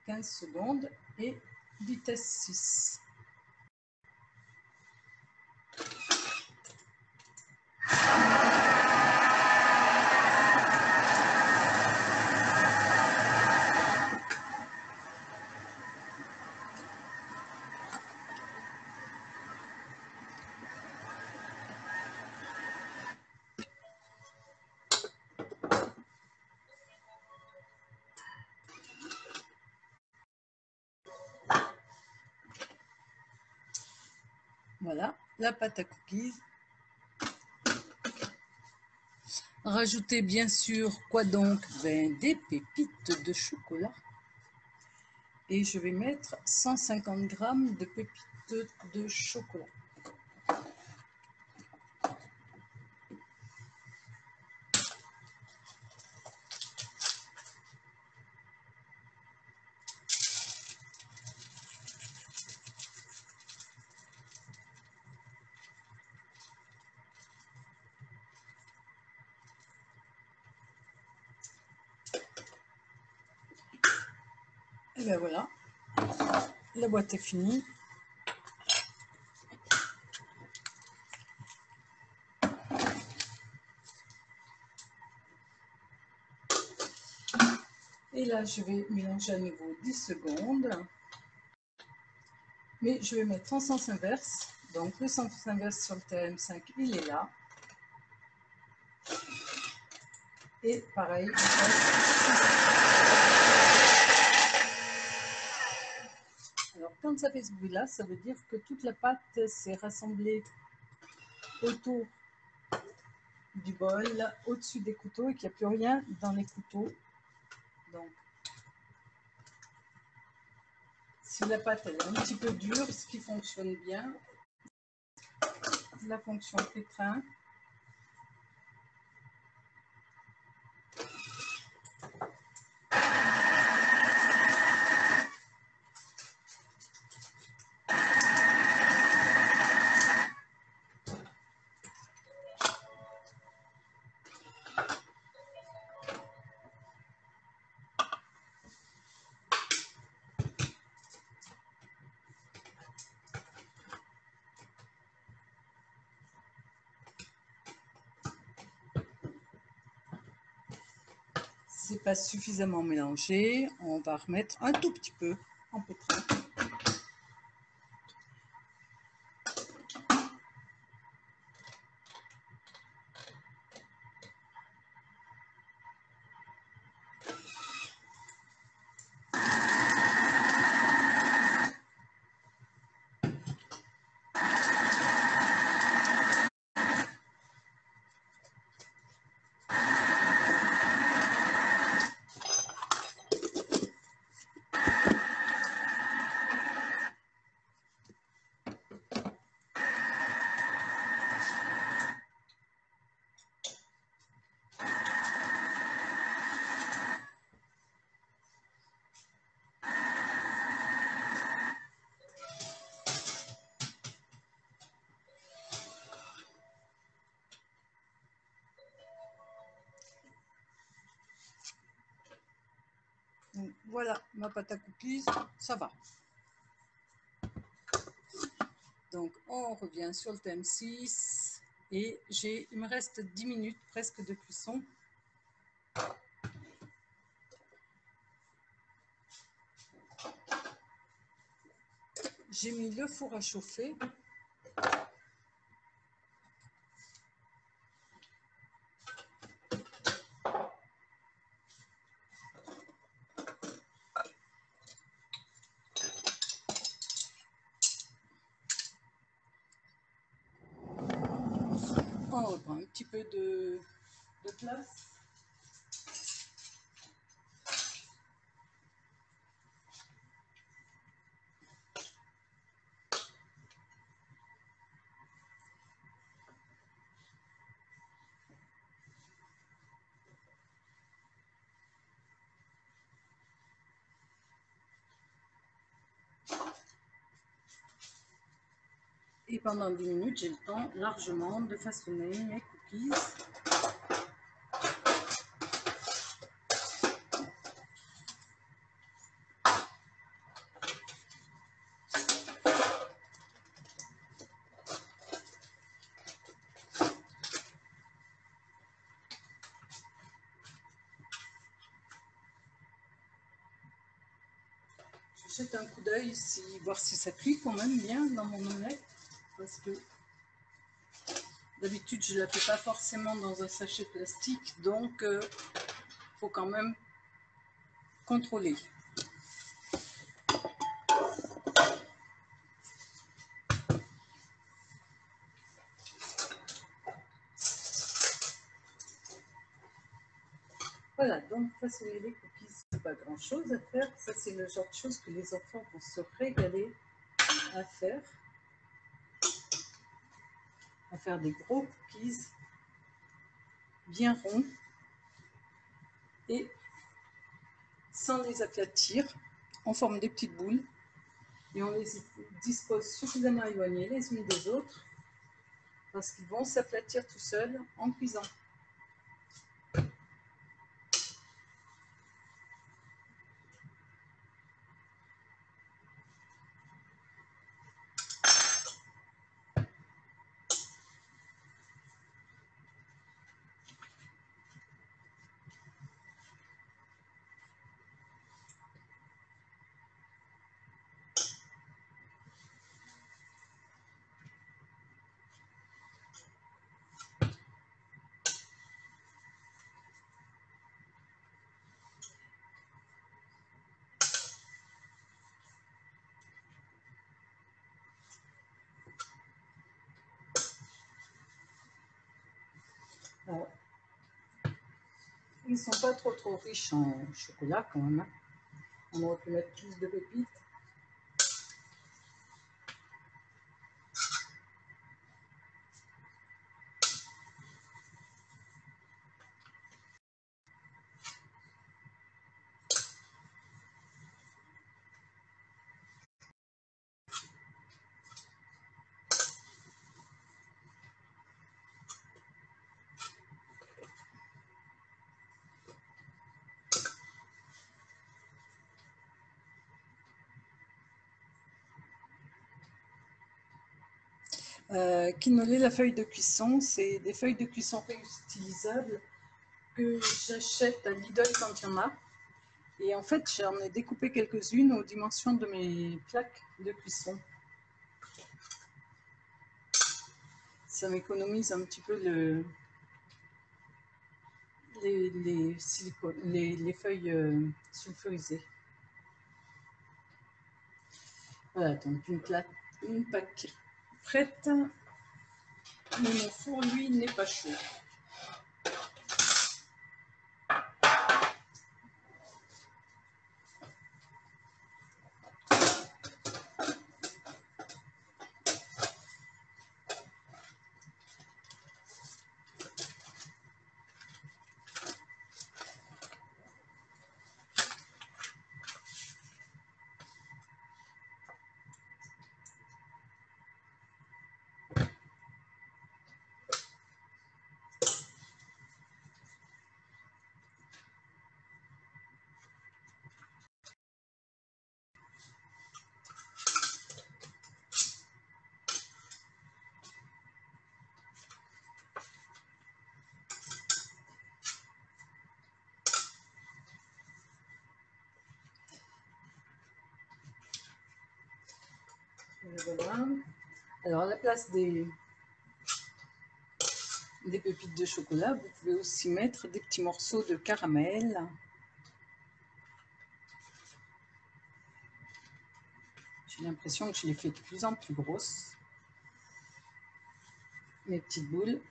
15 secondes et vitesse 6. Voilà, la pâte à cookies. Rajoutez bien sûr, quoi donc? Ben, des pépites de chocolat. Et je vais mettre 150 g de pépites de chocolat. Et bien voilà, la boîte est finie. Et là, je vais mélanger à nouveau 10 secondes. Mais je vais mettre en sens inverse. Donc le sens inverse sur le TM5, il est là. Et pareil. Alors quand ça fait ce bruit-là, ça veut dire que toute la pâte s'est rassemblée autour du bol, au-dessus des couteaux, et qu'il n'y a plus rien dans les couteaux. Donc, si la pâte elle est un petit peu dure, ce qui fonctionne bien, la fonction pétrin. C'est pas suffisamment mélangé, on va remettre un tout petit peu en pétrin. Voilà, ma pâte à cookies, ça va. Donc, on revient sur le thème 6 et il me reste 10 minutes presque de cuisson. J'ai mis le four à chauffer. On reprend un petit peu de place. Et pendant 10 minutes, j'ai le temps largement de façonner mes cookies. Je jette un coup d'œil ici, voir si ça cuit quand même bien dans mon omelette. Parce que d'habitude, je ne la fais pas forcément dans un sachet plastique. Donc, il faut quand même contrôler. Voilà, donc façonner les cookies, c'est pas grand chose à faire. Ça, c'est le genre de choses que les enfants vont se régaler à faire. À faire des gros cookies bien ronds et sans les aplatir. On forme des petites boules et on les dispose suffisamment éloignées les unes des autres parce qu'ils vont s'aplatir tout seuls en cuisant. Alors, ils ne sont pas trop riches en chocolat quand même. On aurait pu mettre plus de pépites. Quinoler, la feuille de cuisson, c'est des feuilles de cuisson réutilisables que j'achète à Lidl quand il y en a. Et en fait, j'en ai découpé quelques-unes aux dimensions de mes plaques de cuisson. Ça m'économise un petit peu les feuilles sulfurisées. Voilà, donc une plaque prête. Mais mon four, lui, n'est pas chaud. voilà. Alors, à la place des pépites de chocolat, vous pouvez aussi mettre des petits morceaux de caramel. J'ai l'impression que je les fais de plus en plus grosses. Mes petites boules.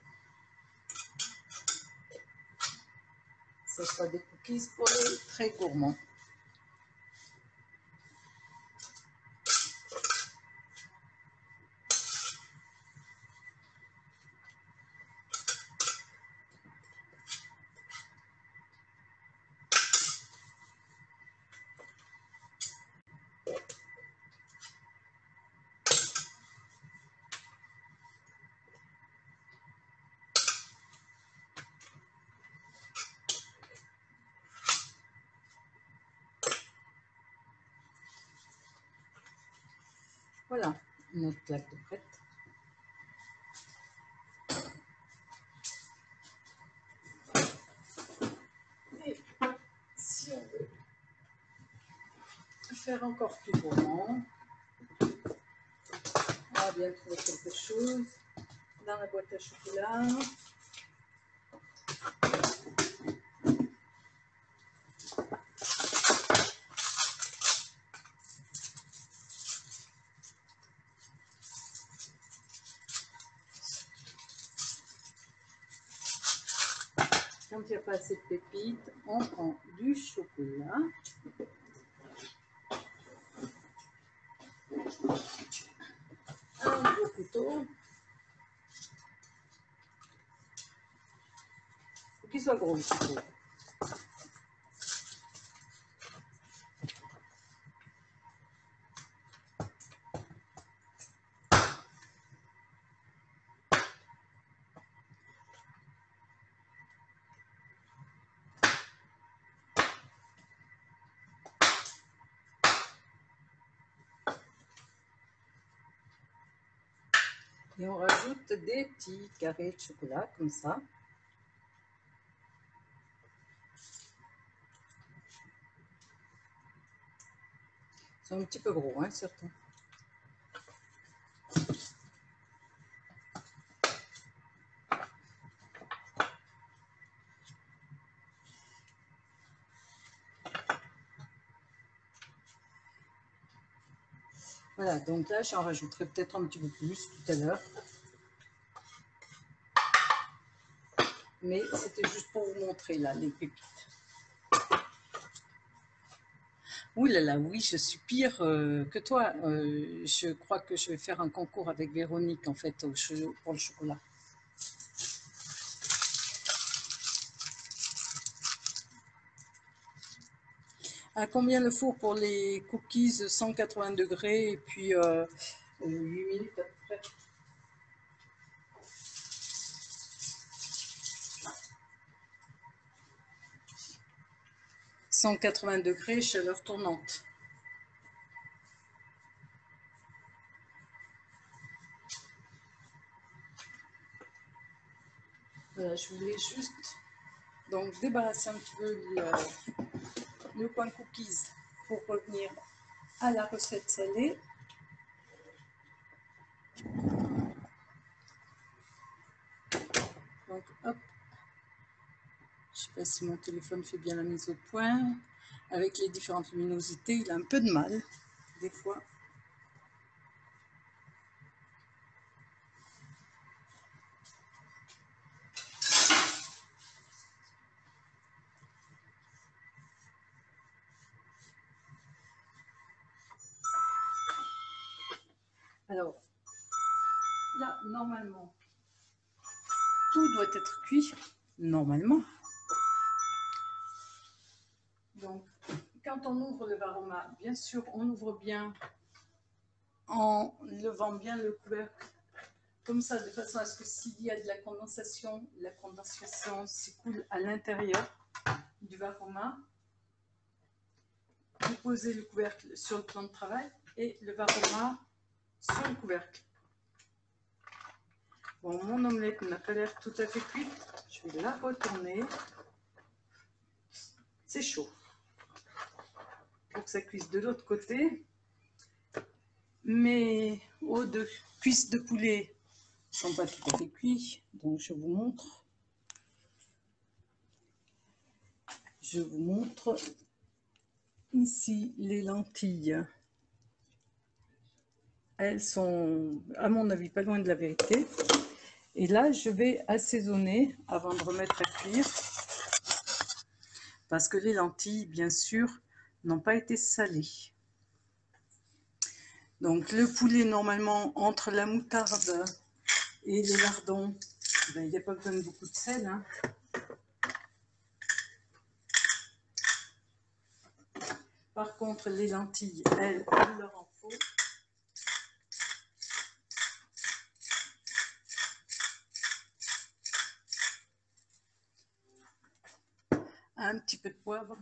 Ce sera des cookies pour les très gourmands. Voilà, notre plaque de prête. Et si on veut faire encore plus gourmand, on va bien trouver quelque chose dans la boîte à chocolat. Quand il n'y a pas assez de pépites, on prend du chocolat. Un gros couteau. Il faut qu'il soit gros le couteau. Et on rajoute des petits carrés de chocolat comme ça. Ils sont un petit peu gros, hein, surtout. Voilà, donc là, j'en rajouterai peut-être un petit peu plus tout à l'heure. Mais c'était juste pour vous montrer, là, les pépites. Ouh là là, oui, je suis pire que toi. Je crois que je vais faire un concours avec Véronique, en fait, pour le chocolat. À combien le four pour les cookies 180 degrés et puis 8 minutes à peu près. 180 degrés, chaleur tournante. Voilà, je voulais juste donc débarrasser un petit peu le coin cookies pour revenir à la recette salée. Donc hop, je ne sais pas si mon téléphone fait bien la mise au point. Avec les différentes luminosités, il a un peu de mal des fois. Alors, là, normalement, tout doit être cuit, normalement. Donc, quand on ouvre le Varoma, bien sûr, on ouvre bien en levant bien le couvercle, comme ça, de façon à ce que s'il y a de la condensation s'écoule à l'intérieur du Varoma. Vous posez le couvercle sur le plan de travail et le Varoma sur le couvercle. Bon, mon omelette n'a pas l'air tout à fait cuite. Je vais la retourner. C'est chaud. Pour que ça cuise de l'autre côté. Mes os de cuisses de poulet ne sont pas tout à fait cuits, donc je vous montre. Je vous montre ici les lentilles. Elles sont, à mon avis, pas loin de la vérité. Et là, je vais assaisonner avant de remettre à cuire. Parce que les lentilles, bien sûr, n'ont pas été salées. Donc le poulet, normalement, entre la moutarde et les lardons, ben, il n'y a pas besoin de beaucoup de sel. Hein. Par contre, les lentilles, elles, il leur en faut. Un petit peu de poivre.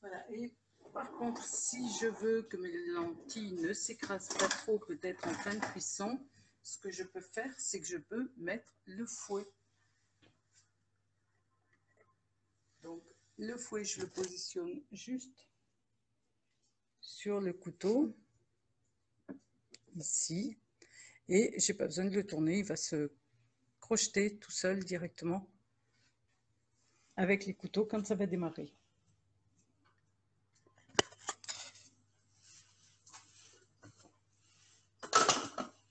Voilà, et par contre, si je veux que mes lentilles ne s'écrasent pas trop, peut-être en fin de cuisson, ce que je peux faire, c'est que je peux mettre le fouet. Donc, le fouet, je le positionne juste sur le couteau, ici, et j'ai pas besoin de le tourner, il va se crocheter tout seul directement avec les couteaux quand ça va démarrer.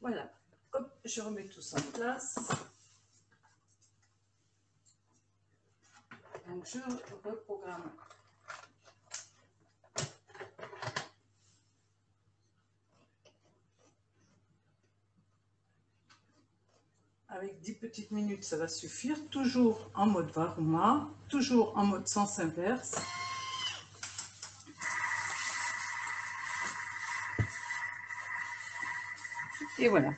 Voilà, hop, je remets tout ça en place. Donc je reprogramme. Avec 10 petites minutes, ça va suffire. Toujours en mode varuma, toujours en mode sens inverse. Et voilà.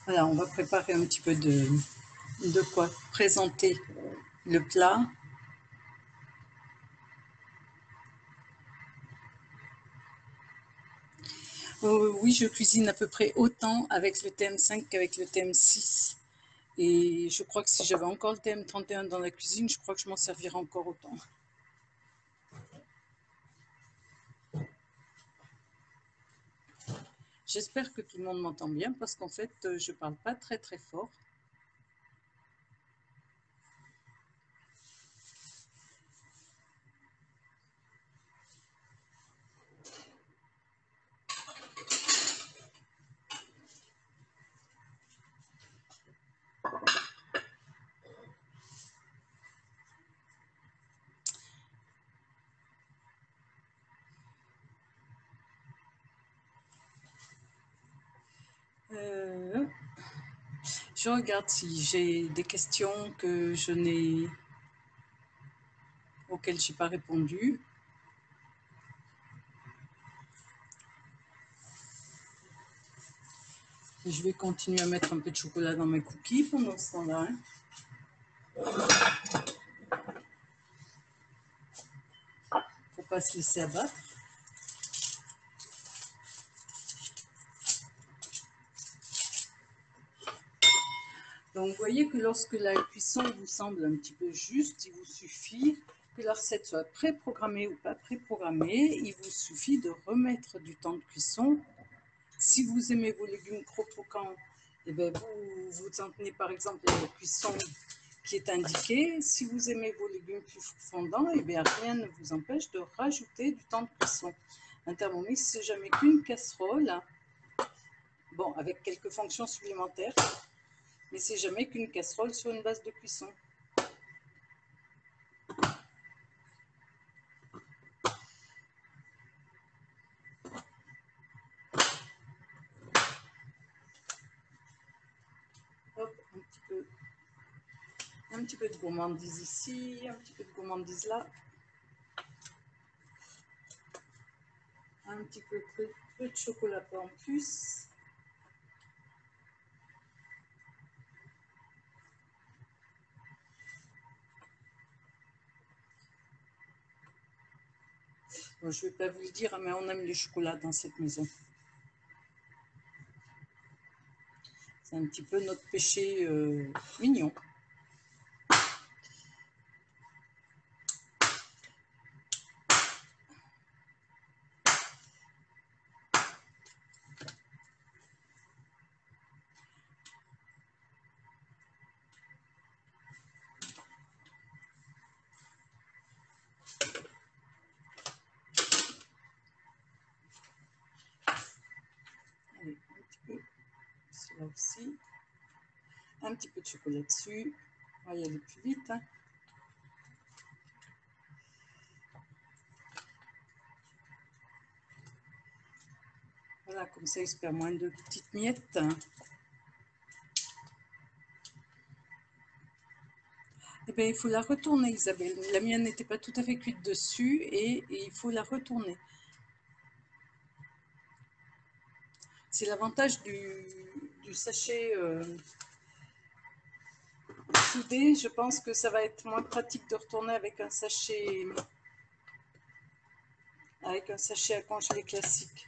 Voilà, on va préparer un petit peu de quoi présenter le plat. Oui, je cuisine à peu près autant avec le TM5 qu'avec le TM6. Et je crois que si j'avais encore le TM31 dans la cuisine, je crois que je m'en servirais encore autant. J'espère que tout le monde m'entend bien parce qu'en fait, je ne parle pas très très fort. Je regarde si j'ai des questions que je n'ai auxquelles je n'ai pas répondu. Je vais continuer à mettre un peu de chocolat dans mes cookies pendant ce temps-là. Faut pas se laisser abattre. Donc, vous voyez que lorsque la cuisson vous semble un petit peu juste, il vous suffit que la recette soit préprogrammée ou pas préprogrammée. Il vous suffit de remettre du temps de cuisson. Si vous aimez vos légumes croquants, eh bien vous en tenez par exemple à la cuisson qui est indiquée. Si vous aimez vos légumes plus fondants, eh bien rien ne vous empêche de rajouter du temps de cuisson. Un Thermomix, c'est jamais qu'une casserole, bon, avec quelques fonctions supplémentaires, mais c'est jamais qu'une casserole sur une base de cuisson. Un petit peu de gourmandise ici, un petit peu de gourmandise là. Un petit peu de chocolat en plus. Bon, je ne vais pas vous le dire, mais on aime les chocolats dans cette maison. C'est un petit peu notre péché mignon. Allez, un petit peu, celui-là aussi. Un petit peu de chocolat dessus. On va y aller plus vite. Hein. Voilà, comme ça, il se perd moins de petites miettes. Eh bien, il faut la retourner, Isabelle. La mienne n'était pas tout à fait cuite dessus et il faut la retourner. C'est l'avantage du sachet soudé. Je pense que ça va être moins pratique de retourner avec un sachet à congeler classique.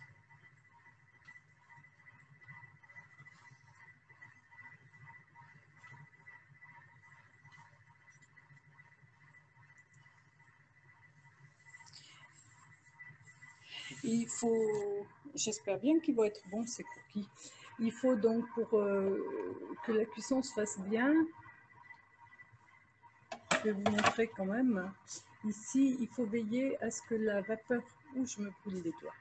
Il faut, j'espère bien qu'ils vont être bons ces cookies. Il faut donc pour que la cuisson se fasse bien, je vais vous montrer quand même. Ici, il faut veiller à ce que la vapeur, où je me brûle les doigts.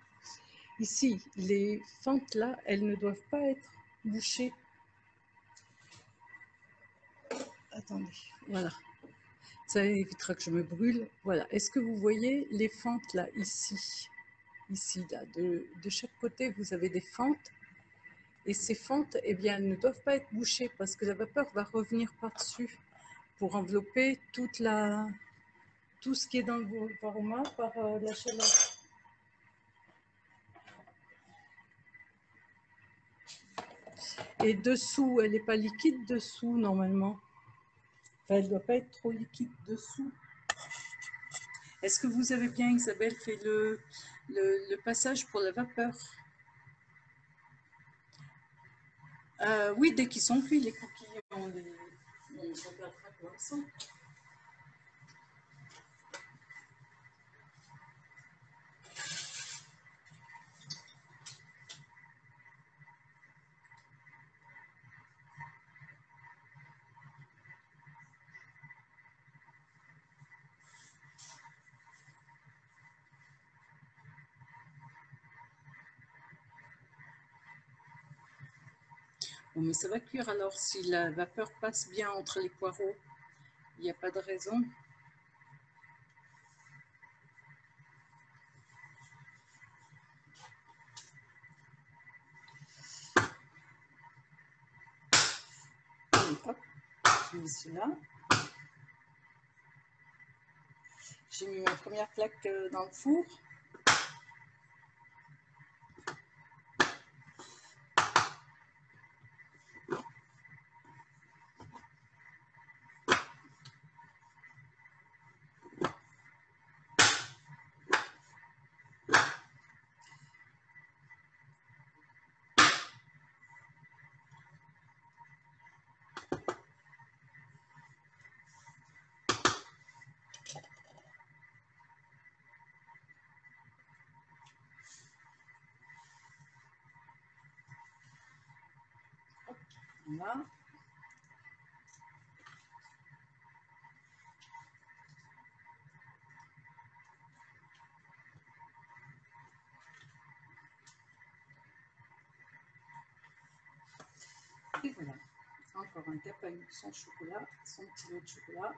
Ici, les fentes là, elles ne doivent pas être bouchées. Attendez, voilà. Ça évitera que je me brûle. Voilà. Est-ce que vous voyez les fentes là, ici? Ici, là, de chaque côté, vous avez des fentes. Et ces fentes, eh bien, elles ne doivent pas être bouchées parce que la vapeur va revenir par-dessus pour envelopper tout ce qui est dans le varoma par la chaleur. Et dessous, elle n'est pas liquide dessous normalement. Enfin, elle ne doit pas être trop liquide dessous. Est-ce que vous avez bien, Isabelle, fait le passage pour la vapeur? Oui, dès qu'ils sont cuits, les cookies, on les regardera comme ça. Bon, mais ça va cuire alors si la vapeur passe bien entre les poireaux. Il n'y a pas de raison. Allez, hop, je mets celui-là. J'ai mis ma première plaque dans le four. Voilà. Et voilà. Encore un cap avec son chocolat, son petit lot de chocolat.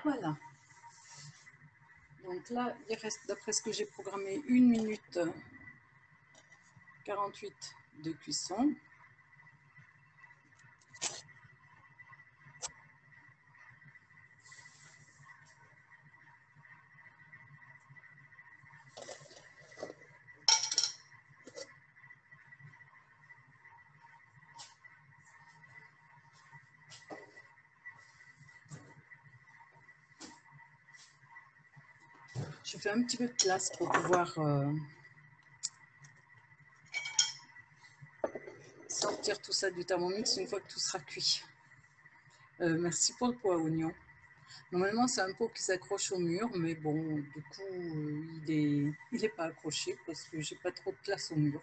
Voilà. Donc là, il reste, d'après ce que j'ai programmé, 1 minute 48 de cuisson. Je fais un petit peu de place pour pouvoir sortir tout ça du Thermomix une fois que tout sera cuit. Merci pour le pot à oignon. Normalement, c'est un pot qui s'accroche au mur, mais bon, du coup, il est pas accroché parce que j'ai pas trop de place au mur.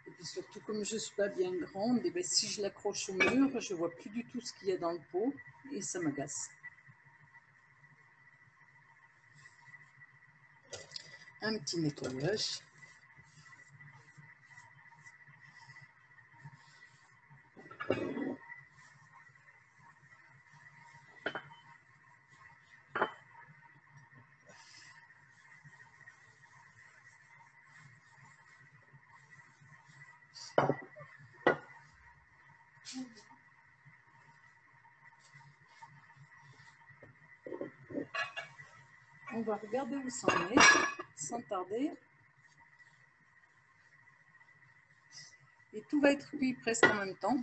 Et puis surtout, comme je suis pas bien grande, et bien, si je l'accroche au mur, je vois plus du tout ce qu'il y a dans le pot et ça m'agace. Un petit nettoyage. On va regarder où ça en est, sans tarder. Et tout va être cuit presque en même temps.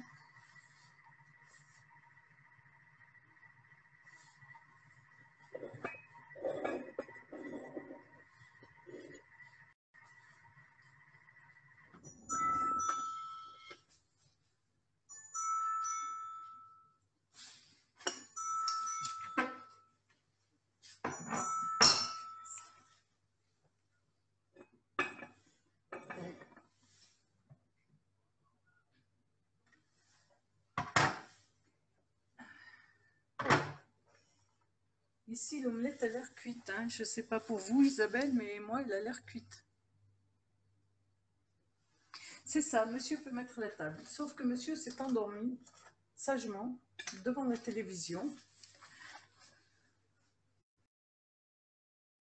Ici, l'omelette a l'air cuite. Hein. Je ne sais pas pour vous, Isabelle, mais moi, elle a l'air cuite. C'est ça, monsieur peut mettre la table. Sauf que monsieur s'est endormi, sagement, devant la télévision.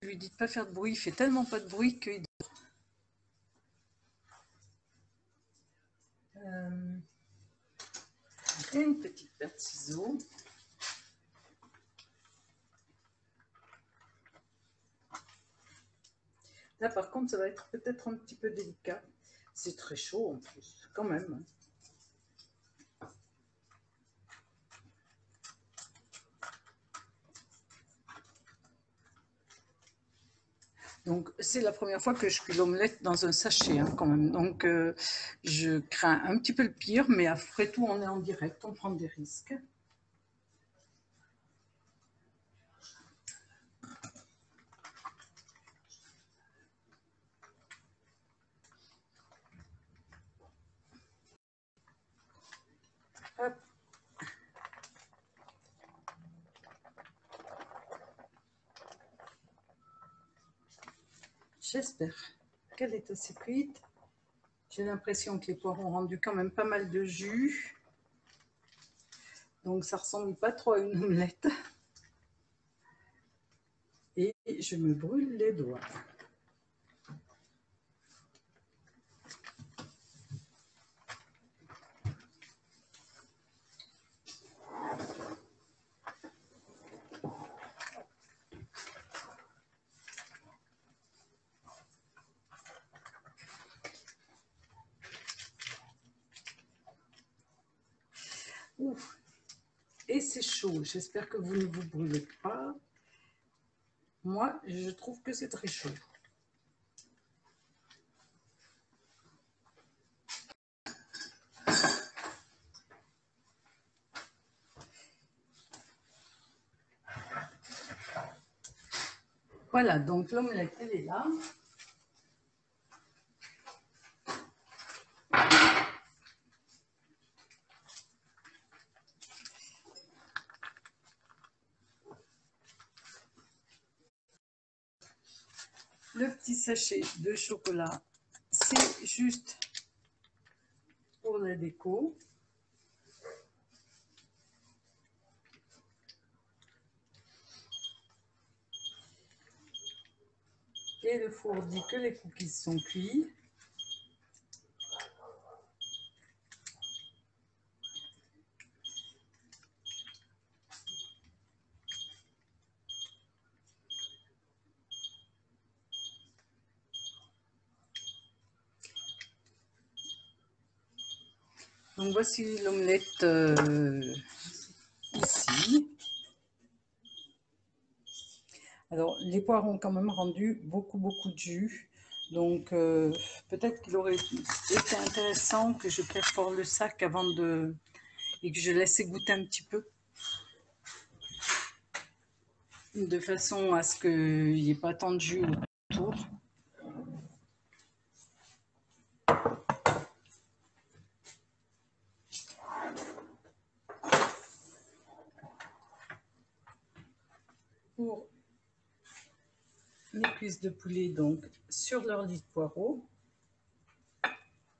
Je lui dis de pas faire de bruit, il fait tellement pas de bruit qu'il dort. Et une petite paire de ciseaux. Là, par contre, ça va être peut-être un petit peu délicat. C'est très chaud en plus, quand même. Donc, c'est la première fois que je cuis l'omelette dans un sachet, hein, quand même. Donc, je crains un petit peu le pire, mais après tout, on est en direct, on prend des risques. Hop. J'espère qu'elle est assez cuite. J'ai l'impression que les poires ont rendu quand même pas mal de jus. Donc ça ressemble pas trop à une omelette. Et je me brûle les doigts. Ouf. Et c'est chaud. J'espère que vous ne vous brûlez pas. Moi, je trouve que c'est très chaud. Voilà, donc l'omelette, elle est là. Le petit sachet de chocolat, c'est juste pour la déco. Et le four dit que les cookies sont cuits. Donc voici l'omelette ici. Alors les poires ont quand même rendu beaucoup de jus. Donc peut-être qu'il aurait été intéressant que je perfore le sac avant de... et que je laisse égoutter un petit peu. De façon à ce qu'il n'y ait pas tant de jus autour. Pour mes cuisses de poulet, donc sur leur lit de poireaux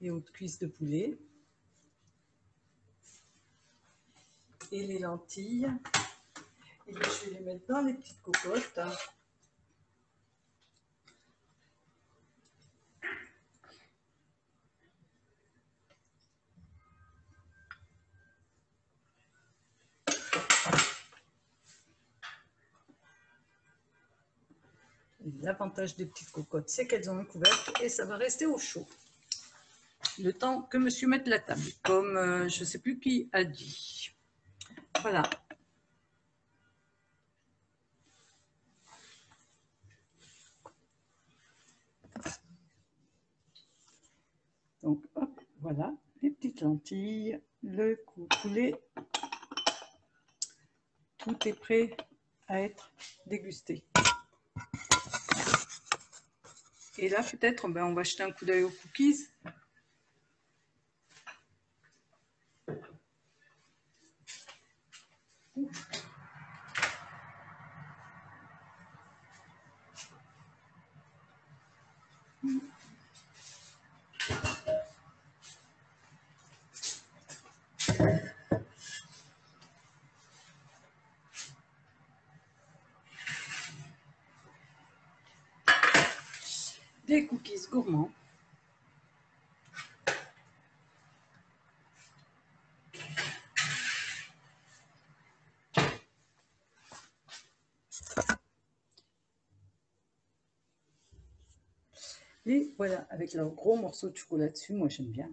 et autres cuisses de poulet. Et les lentilles. Et puis je vais les mettre dans les petites cocottes. L'avantage des petites cocottes, c'est qu'elles ont un couvercle et ça va rester au chaud. Le temps que monsieur mette la table, comme je ne sais plus qui a dit. Voilà. Donc, hop, voilà, les petites lentilles, le poulet. Tout est prêt à être dégusté. Et là, peut-être, ben, on va jeter un coup d'œil aux cookies. Des cookies gourmands. Et voilà, avec leur gros morceau de chocolat dessus, moi j'aime bien.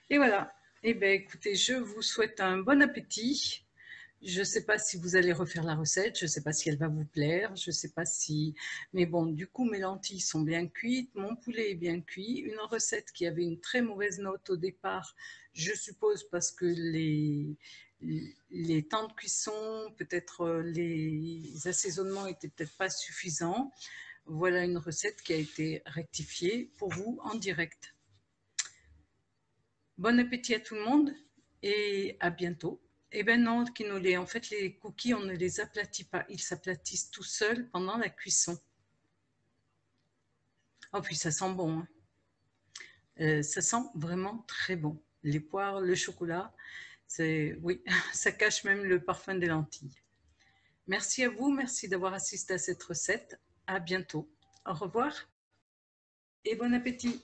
Et voilà. Eh bien, écoutez, je vous souhaite un bon appétit. Je ne sais pas si vous allez refaire la recette, je ne sais pas si elle va vous plaire, je ne sais pas si... Mais bon, du coup, mes lentilles sont bien cuites, mon poulet est bien cuit. Une recette qui avait une très mauvaise note au départ, je suppose parce que les temps de cuisson, peut-être les assaisonnements n'étaient peut-être pas suffisants. Voilà une recette qui a été rectifiée pour vous en direct. Bon appétit à tout le monde et à bientôt. Eh bien non, quinolé, en fait les cookies on ne les aplatit pas, ils s'aplatissent tout seuls pendant la cuisson. Oh puis ça sent bon, hein. Ça sent vraiment très bon. Les poires, le chocolat, oui, ça cache même le parfum des lentilles. Merci à vous, merci d'avoir assisté à cette recette. À bientôt. Au revoir et bon appétit.